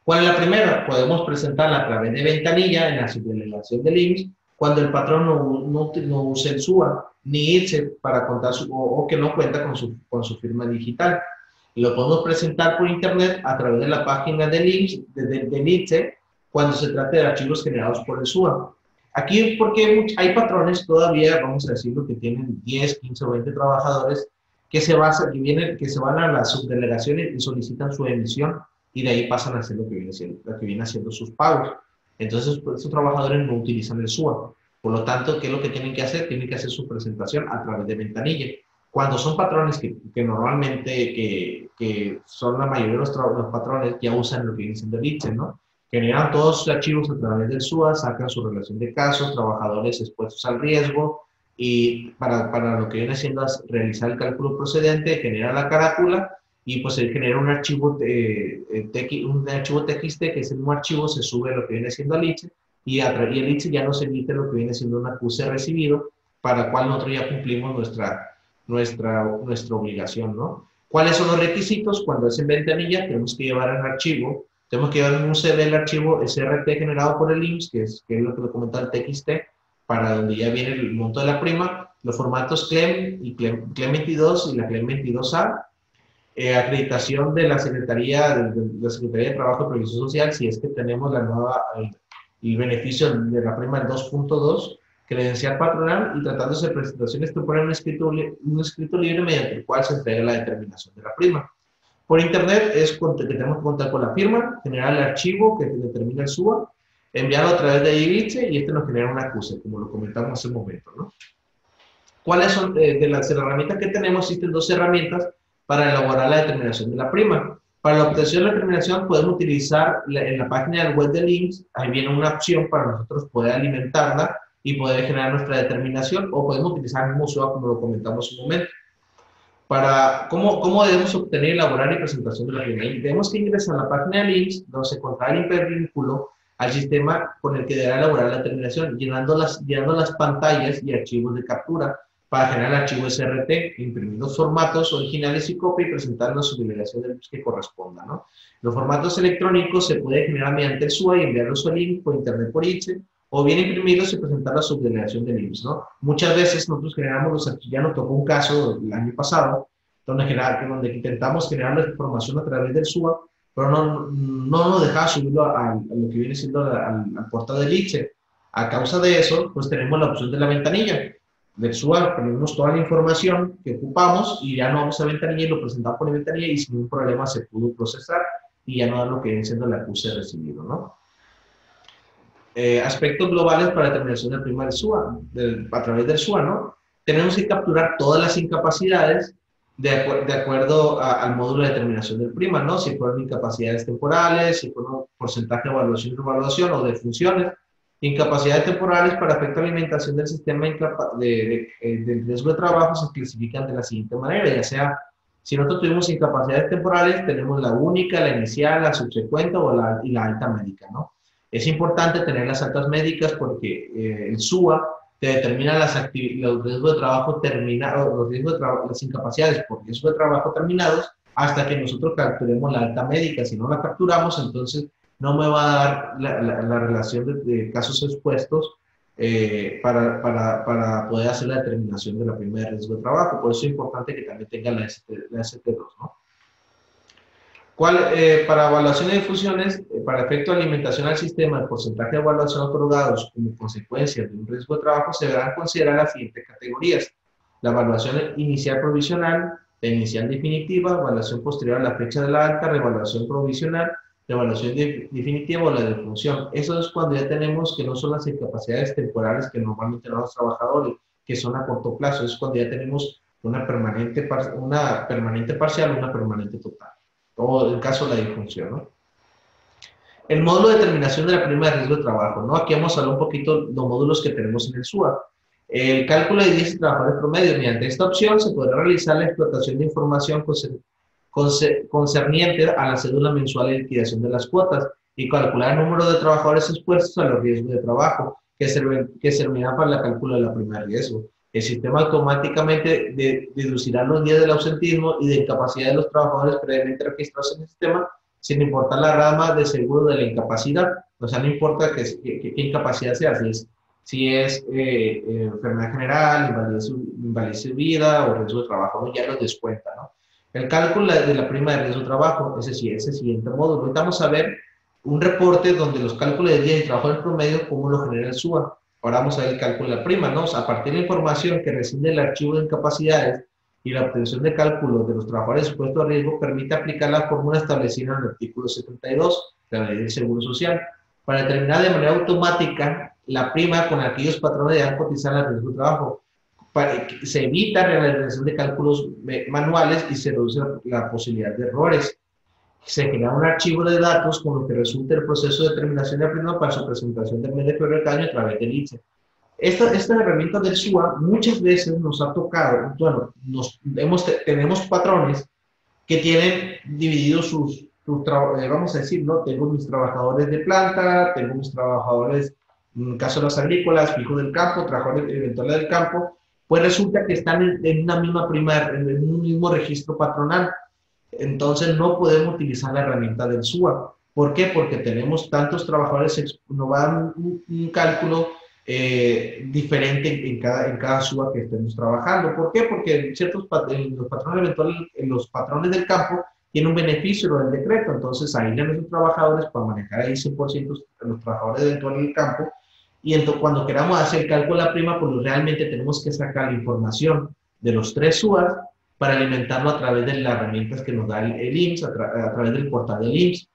¿Cuál es la primera? Podemos presentarla a través de ventanilla en la subdelegación del IMSS cuando el patrón no use el SUA, ni ITSE para contar o que no cuenta con su firma digital. Y lo podemos presentar por internet a través de la página del IMSS, del ITSE, cuando se trate de archivos generados por el SUA. Aquí, porque hay patrones todavía, vamos a decirlo, que tienen 10, 15 o 20 trabajadores que se van a las subdelegaciones y solicitan su emisión y de ahí pasan a hacer lo que viene haciendo sus pagos. Entonces, pues, esos trabajadores no utilizan el SUA. Por lo tanto, ¿qué es lo que tienen que hacer? Tienen que hacer su presentación a través de ventanilla. Cuando son patrones que normalmente que son la mayoría de los patrones que ya usan lo que viene siendo el ITSE, ¿no? Generan todos sus archivos a través del SUA, sacan su relación de casos, trabajadores expuestos al riesgo, y para lo que viene siendo realizar el cálculo procedente, genera la carátula y pues se genera un archivo TXT, que es el mismo archivo, se sube lo que viene siendo al ITSE y el ITSE ya nos emite lo que viene siendo un acuse recibido, para el cual nosotros ya cumplimos nuestra obligación, ¿no? ¿Cuáles son los requisitos? Cuando es en ventanilla, tenemos que llevar el archivo, tenemos que llevar en un CD el archivo SRT generado por el IMSS, que es lo que lo comenta el TXT, para donde ya viene el monto de la prima, los formatos CLEM y CLEM 22 y la CLEM 22A, acreditación de la Secretaría de Trabajo y Previsión Social, si es que tenemos el beneficio de la prima del 2.2, credencial patronal, y tratándose de presentaciones temporales, un escrito libre mediante el cual se entrega la determinación de la prima. Por internet que tenemos que contar con la firma, generar el archivo que determina el SUA, enviarlo a través de ITSE y nos genera un acuse, como lo comentamos hace un momento, ¿no? ¿Cuáles son de las herramientas que tenemos? Existen dos herramientas para elaborar la determinación de la prima. Para la obtención de la determinación podemos utilizar en la página del web del IMSS, ahí viene una opción para nosotros poder alimentarla y poder generar nuestra determinación, o podemos utilizar el mismo SUA como lo comentamos hace un momento. ¿Cómo debemos obtener, elaborar y presentación de la prima? Tenemos que ingresar a la página del IMSS, donde se encontrará el hipervínculo al sistema con el que deberá elaborar la determinación, llenando las pantallas y archivos de captura para generar el archivo SRT, imprimir los formatos originales y copia y presentar la subdelegación del IMSS que corresponda, ¿no? Los formatos electrónicos se pueden generar mediante el SUA y enviarlos al IMSS por internet por ITSE, o bien imprimirlos y presentar la subdelegación del IMSS, ¿no? Muchas veces nosotros generamos los archivos. Ya nos tocó un caso el año pasado, donde intentamos generar la información a través del SUA, pero no nos dejaba subirlo a lo que viene siendo al portal del ITSE. A causa de eso, pues tenemos la opción de la ventanilla. Del SUA ponemos toda la información que ocupamos y ya no vamos a ventanilla y lo presentamos por ventanilla y sin ningún problema se pudo procesar y ya no da lo que viene siendo el acuse recibido, ¿no? Aspectos globales para determinación de prima del SUA, a través del SUA, ¿no? Tenemos que capturar todas las incapacidades de acuerdo al módulo de determinación del prima, ¿no? Si fueron incapacidades temporales, si fueron porcentaje de evaluación y revaluación o de funciones. Incapacidades temporales para efecto de alimentación del sistema del riesgo de trabajo se clasifican de la siguiente manera, ya sea, si nosotros tuvimos incapacidades temporales, tenemos la única, la inicial, la subsecuente y la alta médica, ¿no? Es importante tener las altas médicas porque el SUA te determina los riesgos de trabajo terminados, las incapacidades por riesgo de trabajo terminados, hasta que nosotros capturemos la alta médica. Si no la capturamos, entonces no me va a dar la relación de casos expuestos para poder hacer la determinación de la prima de riesgo de trabajo. Por eso es importante que también tenga la ST2, ¿no? Para evaluación de funciones, para efecto de alimentación al sistema, el porcentaje de evaluación otorgados como consecuencia de un riesgo de trabajo se deberán considerar las siguientes categorías: la evaluación inicial provisional, la inicial definitiva, evaluación posterior a la fecha de la alta, revaluación provisional, revaluación definitiva o la defunción. Eso es cuando ya tenemos que no son las incapacidades temporales que normalmente tenemos los trabajadores, que son a corto plazo, es cuando ya tenemos una permanente parcial, una permanente total, o en el caso de la disfunción, ¿no? El módulo de determinación de la prima de riesgo de trabajo, ¿no? Aquí vamos a hablar un poquito de los módulos que tenemos en el SUA. El cálculo de 10 trabajadores promedio. Mediante esta opción se podrá realizar la explotación de información concerniente a la cédula mensual de liquidación de las cuotas y calcular el número de trabajadores expuestos a los riesgos de trabajo, que servirá para el cálculo de la prima de riesgo. El sistema automáticamente deducirá los días del ausentismo y de incapacidad de los trabajadores previamente registrados en el sistema, sin importar la rama de seguro de la incapacidad. O sea, no importa qué incapacidad sea, si es enfermedad general, invalidez de vida o riesgo de trabajo, ¿no? Ya los descuenta, ¿no? El cálculo de la prima de riesgo de trabajo, ese siguiente módulo. Ahorita vamos a ver un reporte donde los cálculos de días de trabajo en promedio, cómo lo genera el SUA. Ahora vamos a ver el cálculo de la prima, ¿no? O sea, a partir de la información que recibe el archivo de incapacidades y la obtención de cálculo de los trabajadores supuestos a riesgo, permite aplicar la fórmula establecida en el artículo 72 de la Ley del Seguro Social para determinar de manera automática la prima con aquellos patrones de cotizar al riesgo de trabajo. Se evita la realización de cálculos manuales y se reduce la posibilidad de errores. Se genera un archivo de datos con lo que resulta el proceso de determinación de la prima para su presentación del mes de febrero de cada año a través del INSEE. Esta herramienta del SUA muchas veces nos ha tocado, bueno, tenemos patrones que tienen divididos sus vamos a decir, ¿no? Tengo mis trabajadores de planta, tengo mis trabajadores, en el caso de las agrícolas, fijos del campo, trabajadores eventuales del campo, pues resulta que están en una misma prima, en un mismo registro patronal. Entonces no podemos utilizar la herramienta del SUA. ¿Por qué? Porque tenemos tantos trabajadores, nos va a dar un cálculo diferente en cada SUA que estemos trabajando. ¿Por qué? Porque los patrones eventuales, en los patrones del campo, tiene un beneficio del decreto, entonces aíslan a los trabajadores para manejar ahí 100% los trabajadores dentro del campo, y entonces cuando queramos hacer el cálculo de la prima, pues realmente tenemos que sacar la información de los 3 SUAs para alimentarlo a través de las herramientas que nos da el IMSS, a través del portal del IMSS.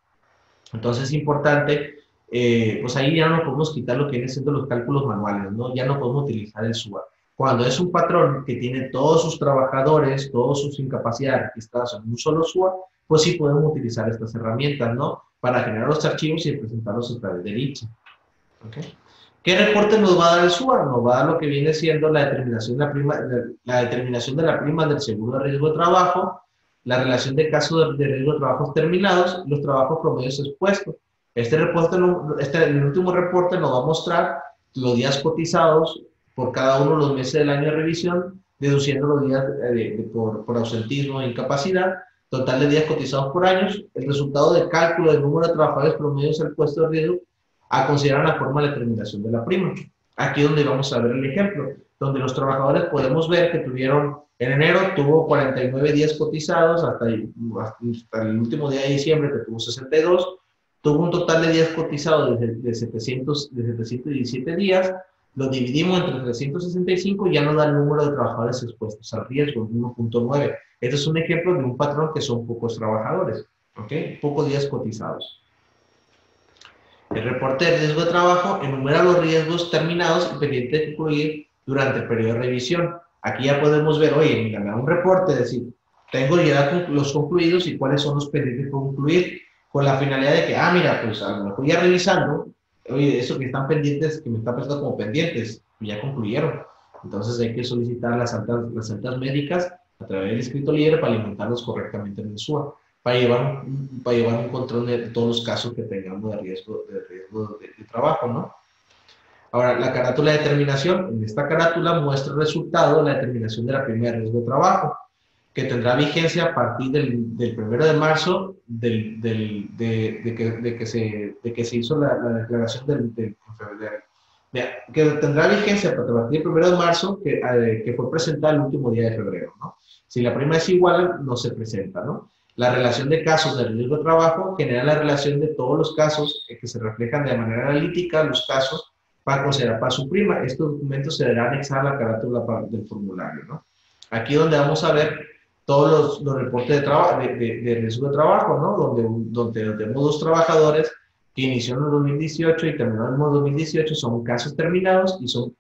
Entonces es importante, pues ahí ya no podemos quitar lo que viene siendo los cálculos manuales, ¿no? Ya no podemos utilizar el SUA. Cuando es un patrón que tiene todos sus trabajadores, todas sus incapacidades registradas en un solo SUA, pues sí podemos utilizar estas herramientas, ¿no? Para generar los archivos y presentarlos a través del IMSS. ¿Okay? ¿Qué reporte nos va a dar el SUA? Nos va a dar lo que viene siendo la determinación de la prima del seguro de riesgo de trabajo, la relación de casos de riesgo de trabajos terminados y los trabajos promedios expuestos. El último reporte nos va a mostrar los días cotizados por cada uno de los meses del año de revisión, deduciendo los días por ausentismo e incapacidad, total de días cotizados por años, el resultado de cálculo del número de trabajadores promedios al puesto de riesgo a considerar la forma de determinación de la prima. Aquí donde vamos a ver el ejemplo, donde los trabajadores podemos ver que tuvieron, en enero tuvo 49 días cotizados hasta el último día de diciembre que tuvo 62, tuvo un total de días cotizados de 717 días, lo dividimos entre 365 y ya nos da el número de trabajadores expuestos al riesgo, 1.9. Este es un ejemplo de un patrón que son pocos trabajadores, ¿ok? Pocos días cotizados. El reporte de riesgo de trabajo enumera los riesgos terminados y pendientes de concluir durante el periodo de revisión. Aquí ya podemos ver, oye, mira, me da un reporte, es decir, tengo ya los concluidos y cuáles son los pendientes por concluir, con la finalidad de que, mira, pues a lo mejor ya revisando, oye, eso que están pendientes, que me están presentando como pendientes, ya concluyeron. Entonces hay que solicitar las altas médicas a través del escrito libre para alimentarlos correctamente en el SUA, para llevar un control de todos los casos que tengamos de riesgo de trabajo, ¿no? Ahora, la carátula de determinación. En esta carátula muestra el resultado de la determinación de la prima de riesgo de trabajo, que tendrá vigencia a partir del 1 de marzo de que se hizo la declaración que tendrá vigencia a partir del 1 de marzo que fue presentada el último día de febrero, ¿no? Si la prima es igual, no se presenta, ¿no? La relación de casos de riesgo de trabajo genera la relación de todos los casos que se reflejan de manera analítica, los casos, para considerar para su prima. Estos documentos se deberán anexar a la carátula del formulario, ¿no? Aquí donde vamos a ver todos los reportes de riesgo de trabajo, ¿no? Donde tenemos dos trabajadores que inició en el 2018 y terminó en el 2018, son casos terminados y son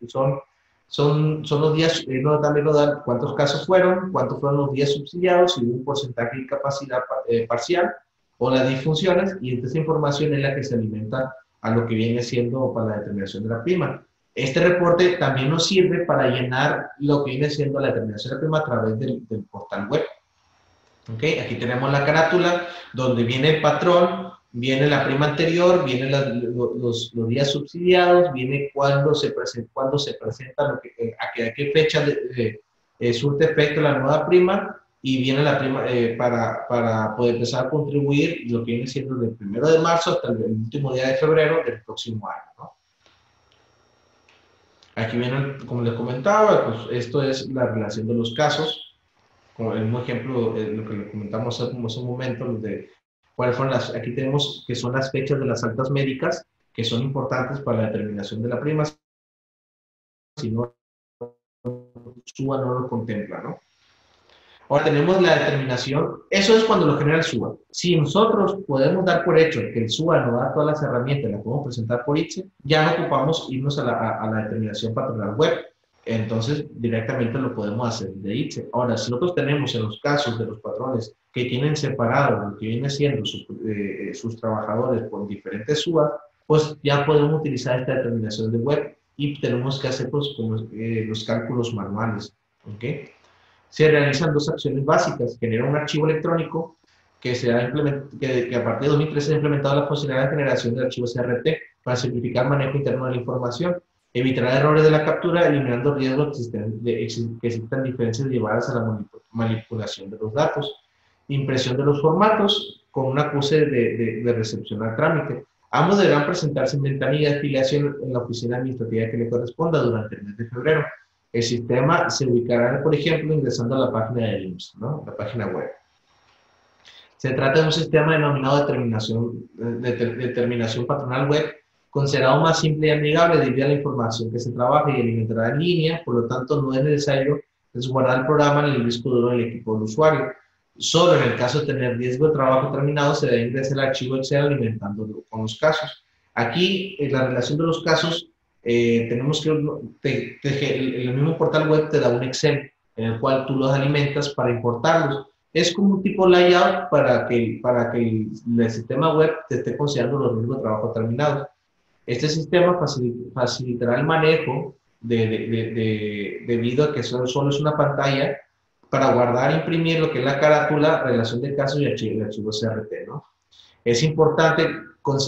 los días, también nos dan cuántos casos fueron, cuántos fueron los días subsidiados y un porcentaje de incapacidad parcial o las disfunciones, y esta información es la que se alimenta a lo que viene siendo para la determinación de la prima. Este reporte también nos sirve para llenar lo que viene siendo la determinación de la prima a través del portal web. ¿Okay? Aquí tenemos la carátula donde viene el patrón, viene la prima anterior, vienen los días subsidiados, viene cuándo se presenta, a qué fecha surte efecto la nueva prima, y viene la prima para poder empezar a contribuir lo que viene siendo del 1 de marzo hasta el último día de febrero del próximo año, ¿no? Aquí viene, como les comentaba, pues esto es la relación de los casos. Como el mismo ejemplo, lo que le comentamos hace un momento, cuáles fueron aquí tenemos que son las fechas de las altas médicas, que son importantes para la determinación de la prima. Si no, SUA no lo contempla, ¿no? Ahora tenemos la determinación, eso es cuando lo genera el SUA. Si nosotros podemos dar por hecho que el SUA nos da todas las herramientas, las podemos presentar por ITSE, ya no ocupamos irnos a la determinación patronal web. Entonces, directamente lo podemos hacer de ITSE. Ahora, si nosotros tenemos en los casos de los patrones que tienen separado lo que viene siendo sus trabajadores por diferentes SUA, pues ya podemos utilizar esta determinación de web y tenemos que hacer pues, como, los cálculos manuales. ¿Okay? Se realizan dos acciones básicas: genera un archivo electrónico que a partir de 2013 se ha implementado la posibilidad de generación de archivos CRT para simplificar el manejo interno de la información, evitará errores de la captura, eliminando riesgos que existan diferencias llevadas a la manipulación de los datos, impresión de los formatos con un acuse de recepción al trámite. Ambos deberán presentarse en ventanilla de afiliación en la oficina administrativa que le corresponda durante el mes de febrero. El sistema se ubicará, por ejemplo, ingresando a la página del IMSS, ¿no? La página web. Se trata de un sistema denominado determinación patronal web, considerado más simple y amigable debido a la información que se trabaja y alimentará en línea, por lo tanto no es necesario resguardar el programa en el disco duro del equipo del usuario. Solo en el caso de tener riesgo de trabajo terminado se debe ingresar el archivo Excel alimentándolo con los casos. Aquí, en la relación de los casos, tenemos que el mismo portal web te da un Excel en el cual tú los alimentas para importarlos. Es como un tipo layout para que el sistema web te esté considerando los riesgos de trabajo terminados. Este sistema facilitará el manejo debido a que solo es una pantalla para guardar e imprimir lo que es la carátula, relación de casos y el archivo CRT, ¿no? Es importante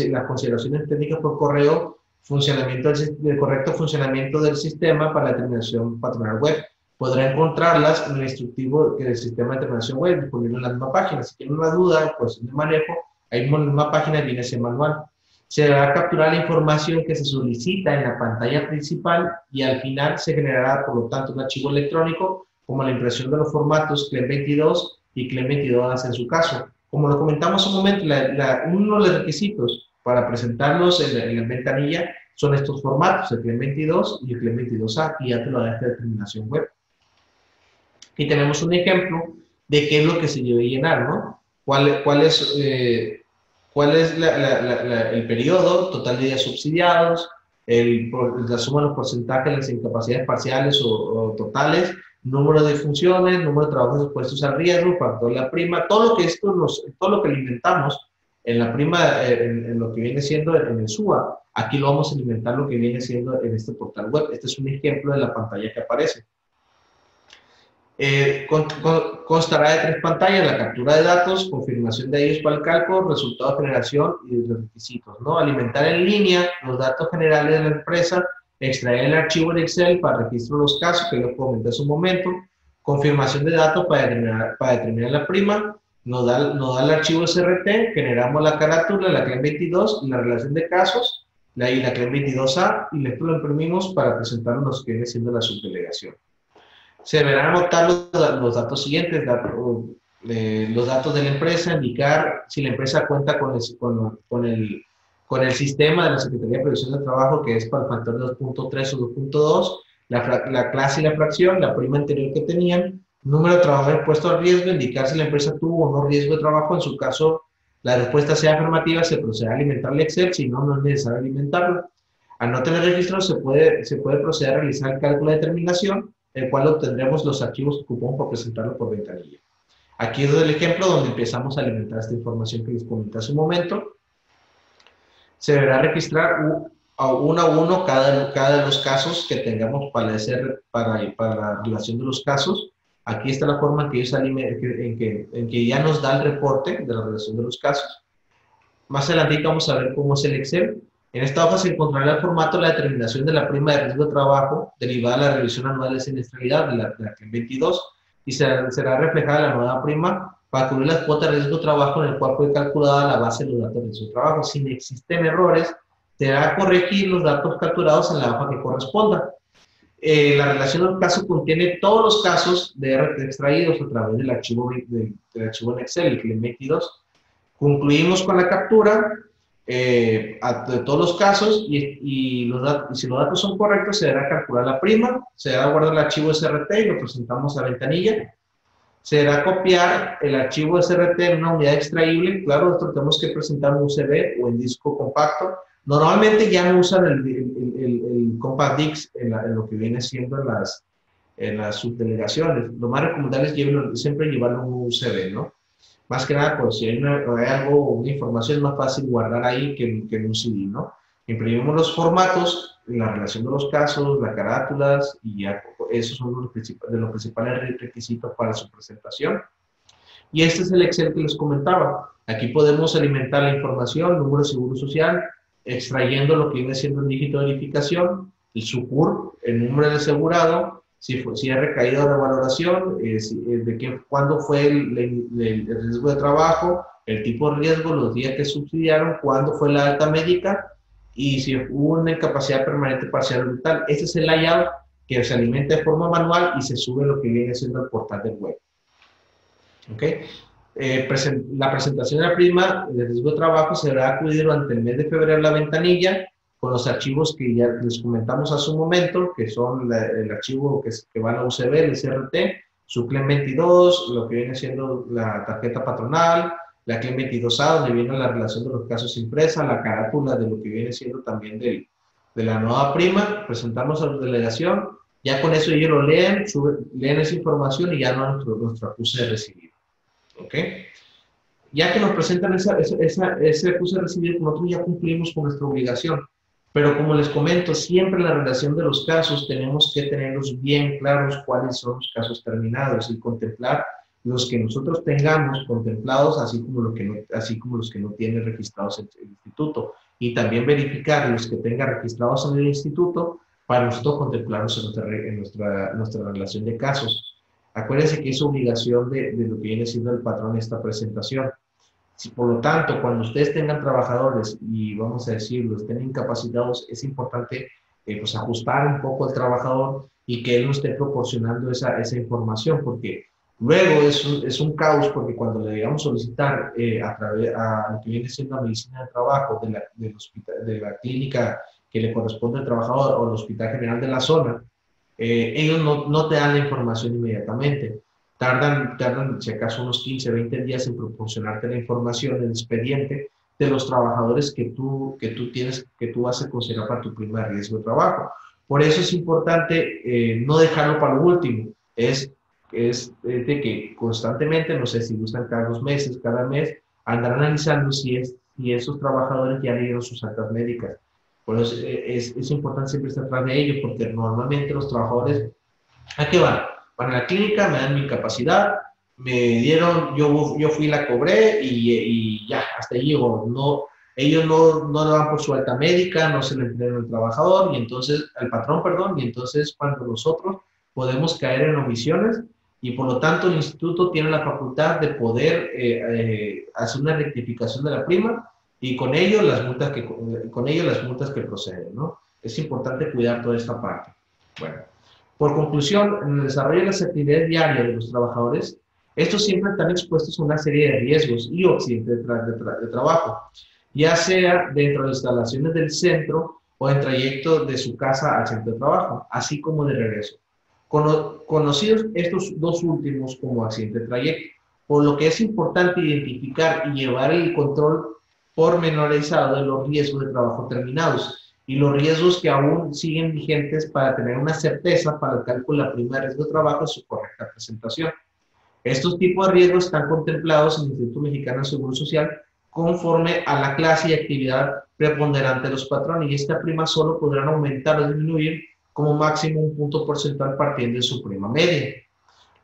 las consideraciones técnicas por correo, el correcto funcionamiento del sistema para la determinación patronal web. Podrá encontrarlas en el instructivo del sistema de determinación web disponible en la misma página. Si tienen una duda, pues de manejo, ahí mismo en la misma página viene ese manual. Se deberá capturar la información que se solicita en la pantalla principal y al final se generará, por lo tanto, un archivo electrónico como la impresión de los formatos CLEM 22 y CLEM 22 en su caso. Como lo comentamos un momento, uno de los requisitos para presentarlos en la ventanilla son estos formatos, el CLEM 22 y el CLEM 22A, y ya te lo da esta determinación web. Aquí tenemos un ejemplo de qué es lo que se debe llenar, ¿no? ¿Cuál es el periodo total de días subsidiados, la suma de los porcentajes de las incapacidades parciales o totales, número de funciones, número de trabajos expuestos al riesgo, factor de la prima, todo lo que alimentamos en la prima, en lo que viene siendo en el SUA, aquí lo vamos a alimentar lo que viene siendo en este portal web. Este es un ejemplo de la pantalla que aparece. Constará de 3 pantallas: la captura de datos, confirmación de ellos para el cálculo, resultado de generación y los requisitos, ¿no? Alimentar en línea los datos generales de la empresa, extraer el archivo de Excel para registro de los casos, que lo comenté hace un momento, confirmación de datos para determinar la prima, nos da el archivo SRT, generamos la carátula, la CLEM 22 y la relación de casos, la CLEM 22A, y esto lo imprimimos para presentarnos lo que viene siendo la subdelegación. Se deberán anotar los datos siguientes, los datos de la empresa, indicar si la empresa cuenta con el sistema de la Secretaría de Previsión del Trabajo, que es para el factor 2.3 o 2.2, la clase y la fracción, la prima anterior que tenían, Número de trabajadores puesto a riesgo, indicar si la empresa tuvo o no riesgo de trabajo. En su caso, la respuesta sea afirmativa, se procede a alimentar el Excel, si no, no es necesario alimentarlo. Al no tener registro, se puede proceder a realizar el cálculo de determinación, el cual obtendremos los archivos que ocupamos por presentarlo por ventanilla. Aquí es el ejemplo donde empezamos a alimentar esta información que les comenté hace un momento. Se deberá registrar uno a uno cada de los casos que tengamos para la relación de los casos. Aquí está la forma en que ya nos da el reporte de la relación de los casos. Más adelante vamos a ver cómo es el Excel. En esta hoja se encontrará el formato de la determinación de la prima de riesgo de trabajo derivada de la revisión anual de siniestralidad de la CLEM 22 y será reflejada la nueva prima para cubrir las cuotas de riesgo de trabajo en el cual fue calculada la base de los datos de riesgo de trabajo. Si no existen errores, será corregir los datos capturados en la hoja que corresponda. La relación del caso contiene todos los casos de RT extraídos a través del archivo en Excel, el CLEM 22. Concluimos con la captura de todos los casos y si los datos son correctos, se deberá calcular la prima, se deberá guardar el archivo SRT y lo presentamos a ventanilla. Se deberá copiar el archivo SRT en una unidad extraíble. Claro, esto tenemos que presentar en USB o en disco compacto. Normalmente ya no usan el Compact Disc en lo que viene siendo en las subdelegaciones. Lo más recomendable es siempre llevarlo en un USB, ¿no? Más que nada, pues si hay algo, una información, es más fácil guardar ahí que en un CD, ¿no? Imprimimos los formatos, la relación de los casos, las carátulas, y ya esos son los principales requisitos para su presentación. Y este es el Excel que les comentaba. Aquí podemos alimentar la información, número de seguro social, extrayendo lo que viene siendo el dígito de verificación, el SUCUR, el número del asegurado, si ha recaído la valoración, cuándo fue el riesgo de trabajo, el tipo de riesgo, los días que subsidiaron, cuándo fue la alta médica y si hubo una incapacidad permanente parcial o total. Este es el layout que se alimenta de forma manual y se sube lo que viene siendo el portal del web. ¿Okay? La presentación de la prima de riesgo de trabajo se deberá acudir durante el mes de febrero a la ventanilla con los archivos que ya les comentamos hace un momento, que son el archivo que van a USB, el SRT, su CLEM 22, lo que viene siendo la tarjeta patronal, la CLEM 22A, donde viene la relación de los casos impresa, la carátula de lo que viene siendo también de la nueva prima, presentamos a la delegación, ya con eso ellos lo leen, leen esa información y ya no nuestro acuse de recibido. ¿Ok? Ya que nos presentan ese acuse de recibido, nosotros ya cumplimos con nuestra obligación. Pero como les comento, siempre en la relación de los casos tenemos que tenerlos bien claros cuáles son los casos terminados y contemplar los que nosotros tengamos contemplados, así como los que no tienen registrados en el instituto. Y también verificar los que tengan registrados en el instituto para nosotros contemplarlos en nuestra relación de casos. Acuérdense que es obligación de lo que viene siendo el patrón de esta presentación. Si por lo tanto, cuando ustedes tengan trabajadores y vamos a decirlo, estén incapacitados, es importante pues ajustar un poco al trabajador y que él nos esté proporcionando esa información, porque luego es un caos, porque cuando le digamos solicitar a lo que viene siendo la medicina del trabajo de la clínica que le corresponde al trabajador o el hospital general de la zona, ellos no te dan la información inmediatamente. Tardan, si acaso, unos 15, 20 días en proporcionarte la información, el expediente de los trabajadores que tú vas a considerar para tu prima de riesgo de trabajo. Por eso es importante no dejarlo para lo último. Es de que constantemente, no sé si gustan cada 2 meses, cada mes, andar analizando si esos trabajadores ya dieron sus altas médicas. Por eso es importante siempre estar atrás de ellos, porque normalmente los trabajadores, ¿a qué van? Van a la clínica, me dan mi incapacidad, me dieron, yo fui y la cobré y ya, hasta ahí llegó. Ellos no lo dan por su alta médica, no se le entregan al trabajador, al patrón, perdón, y entonces cuando nosotros podemos caer en omisiones y por lo tanto el instituto tiene la facultad de poder hacer una rectificación de la prima y con ello las multas que proceden, ¿no? Es importante cuidar toda esta parte. Bueno. Por conclusión, en el desarrollo de las actividades diarias de los trabajadores, estos siempre están expuestos a una serie de riesgos y accidentes de trabajo, ya sea dentro de las instalaciones del centro o en trayecto de su casa al centro de trabajo, así como de regreso. Conocidos estos dos últimos como accidente de trayecto, por lo que es importante identificar y llevar el control pormenorizado de los riesgos de trabajo terminados y los riesgos que aún siguen vigentes para tener una certeza para el cálculo de la prima de riesgo de trabajo y su correcta presentación. Estos tipos de riesgos están contemplados en el Instituto Mexicano de Seguro Social conforme a la clase y actividad preponderante de los patrones, y esta prima solo podrán aumentar o disminuir como máximo un punto porcentual partiendo de su prima media.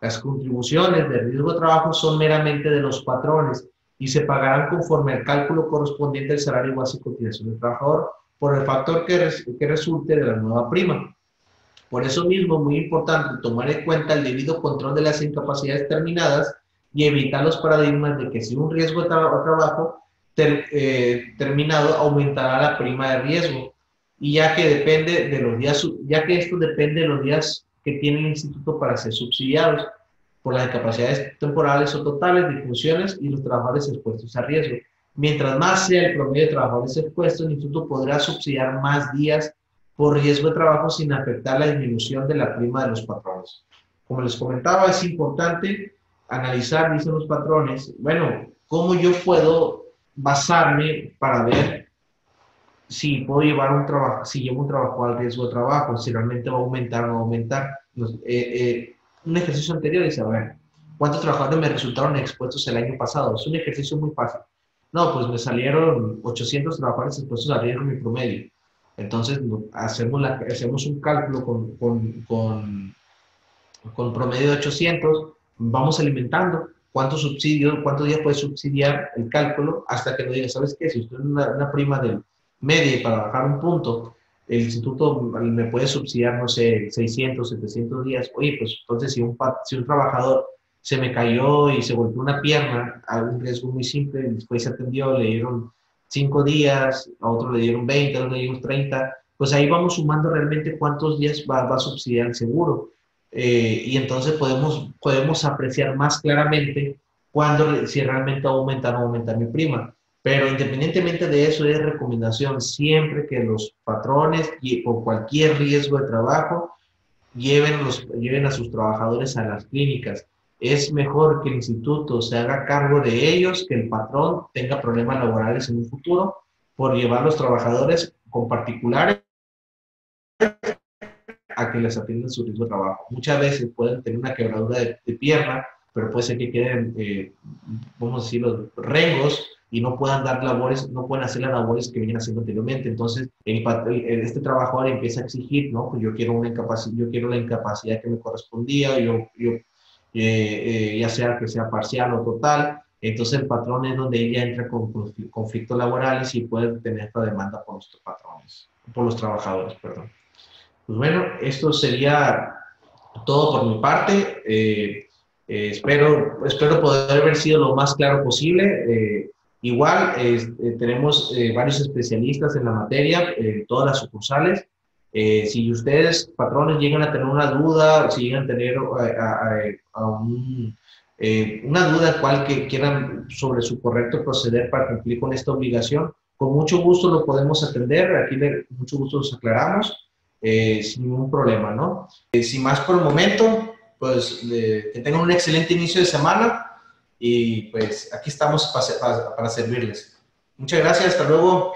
Las contribuciones de riesgo de trabajo son meramente de los patrones y se pagarán conforme al cálculo correspondiente al salario básico de cotización del trabajador por el factor que resulte de la nueva prima. Por eso mismo, muy importante tomar en cuenta el debido control de las incapacidades terminadas y evitar los paradigmas de que si un riesgo de trabajo terminado aumentará la prima de riesgo, y ya que depende de los días, ya que esto depende de los días que tiene el instituto para ser subsidiados por las incapacidades temporales o totales de funciones y los trabajadores expuestos a riesgo. Mientras más sea el promedio de trabajadores expuestos, el instituto podrá subsidiar más días por riesgo de trabajo sin afectar la disminución de la prima de los patrones. Como les comentaba, es importante analizar, dicen los patrones, bueno, cómo yo puedo basarme para ver si puedo llevar un trabajo, si llevo un trabajo al riesgo de trabajo, si realmente va a aumentar o no va a aumentar. Un ejercicio anterior dice, a ver, ¿cuántos trabajadores me resultaron expuestos el año pasado? Es un ejercicio muy fácil. No, pues me salieron 800 trabajadores expuestos a riesgo en mi promedio. Entonces, hacemos un cálculo con promedio de 800, vamos alimentando cuántos subsidios, cuántos días puede subsidiar el cálculo hasta que nos diga, ¿sabes qué? Si usted es una prima del media y para bajar un punto, el instituto me puede subsidiar, no sé, 600, 700 días. Oye, pues entonces si un trabajador se me cayó y se golpeó una pierna, a un riesgo muy simple, después se atendió, le dieron 5 días, a otro le dieron 20, a otro le dieron 30, pues ahí vamos sumando realmente cuántos días va a subsidiar el seguro. Y entonces podemos apreciar más claramente si realmente va a aumentar o no aumenta mi prima. Pero independientemente de eso, es recomendación siempre que los patrones, por cualquier riesgo de trabajo, lleven a sus trabajadores a las clínicas. Es mejor que el instituto se haga cargo de ellos, que el patrón tenga problemas laborales en un futuro por llevar a los trabajadores con particulares a que les atiendan su riesgo de trabajo. Muchas veces pueden tener una quebradura de pierna, pero puede ser que queden, vamos a decir, los rengos y no puedan dar labores, no pueden hacer las labores que venían haciendo anteriormente. Entonces, este trabajador empieza a exigir, ¿no? Pues yo quiero la incapacidad que me correspondía, ya sea que sea parcial o total. Entonces, el patrón es donde ella entra con conflictos laborales y puede tener esta demanda por los patrones, por los trabajadores, perdón. Pues bueno, esto sería todo por mi parte. Espero poder haber sido lo más claro posible. Igual tenemos varios especialistas en la materia, todas las sucursales. Si ustedes, patrones, llegan a tener una duda, si llegan a tener una duda cual que quieran sobre su correcto proceder para cumplir con esta obligación, con mucho gusto lo podemos atender. Aquí con mucho gusto los aclaramos. Sin ningún problema, ¿no? Sin más por el momento, pues que tengan un excelente inicio de semana y pues aquí estamos para servirles. Muchas gracias, hasta luego.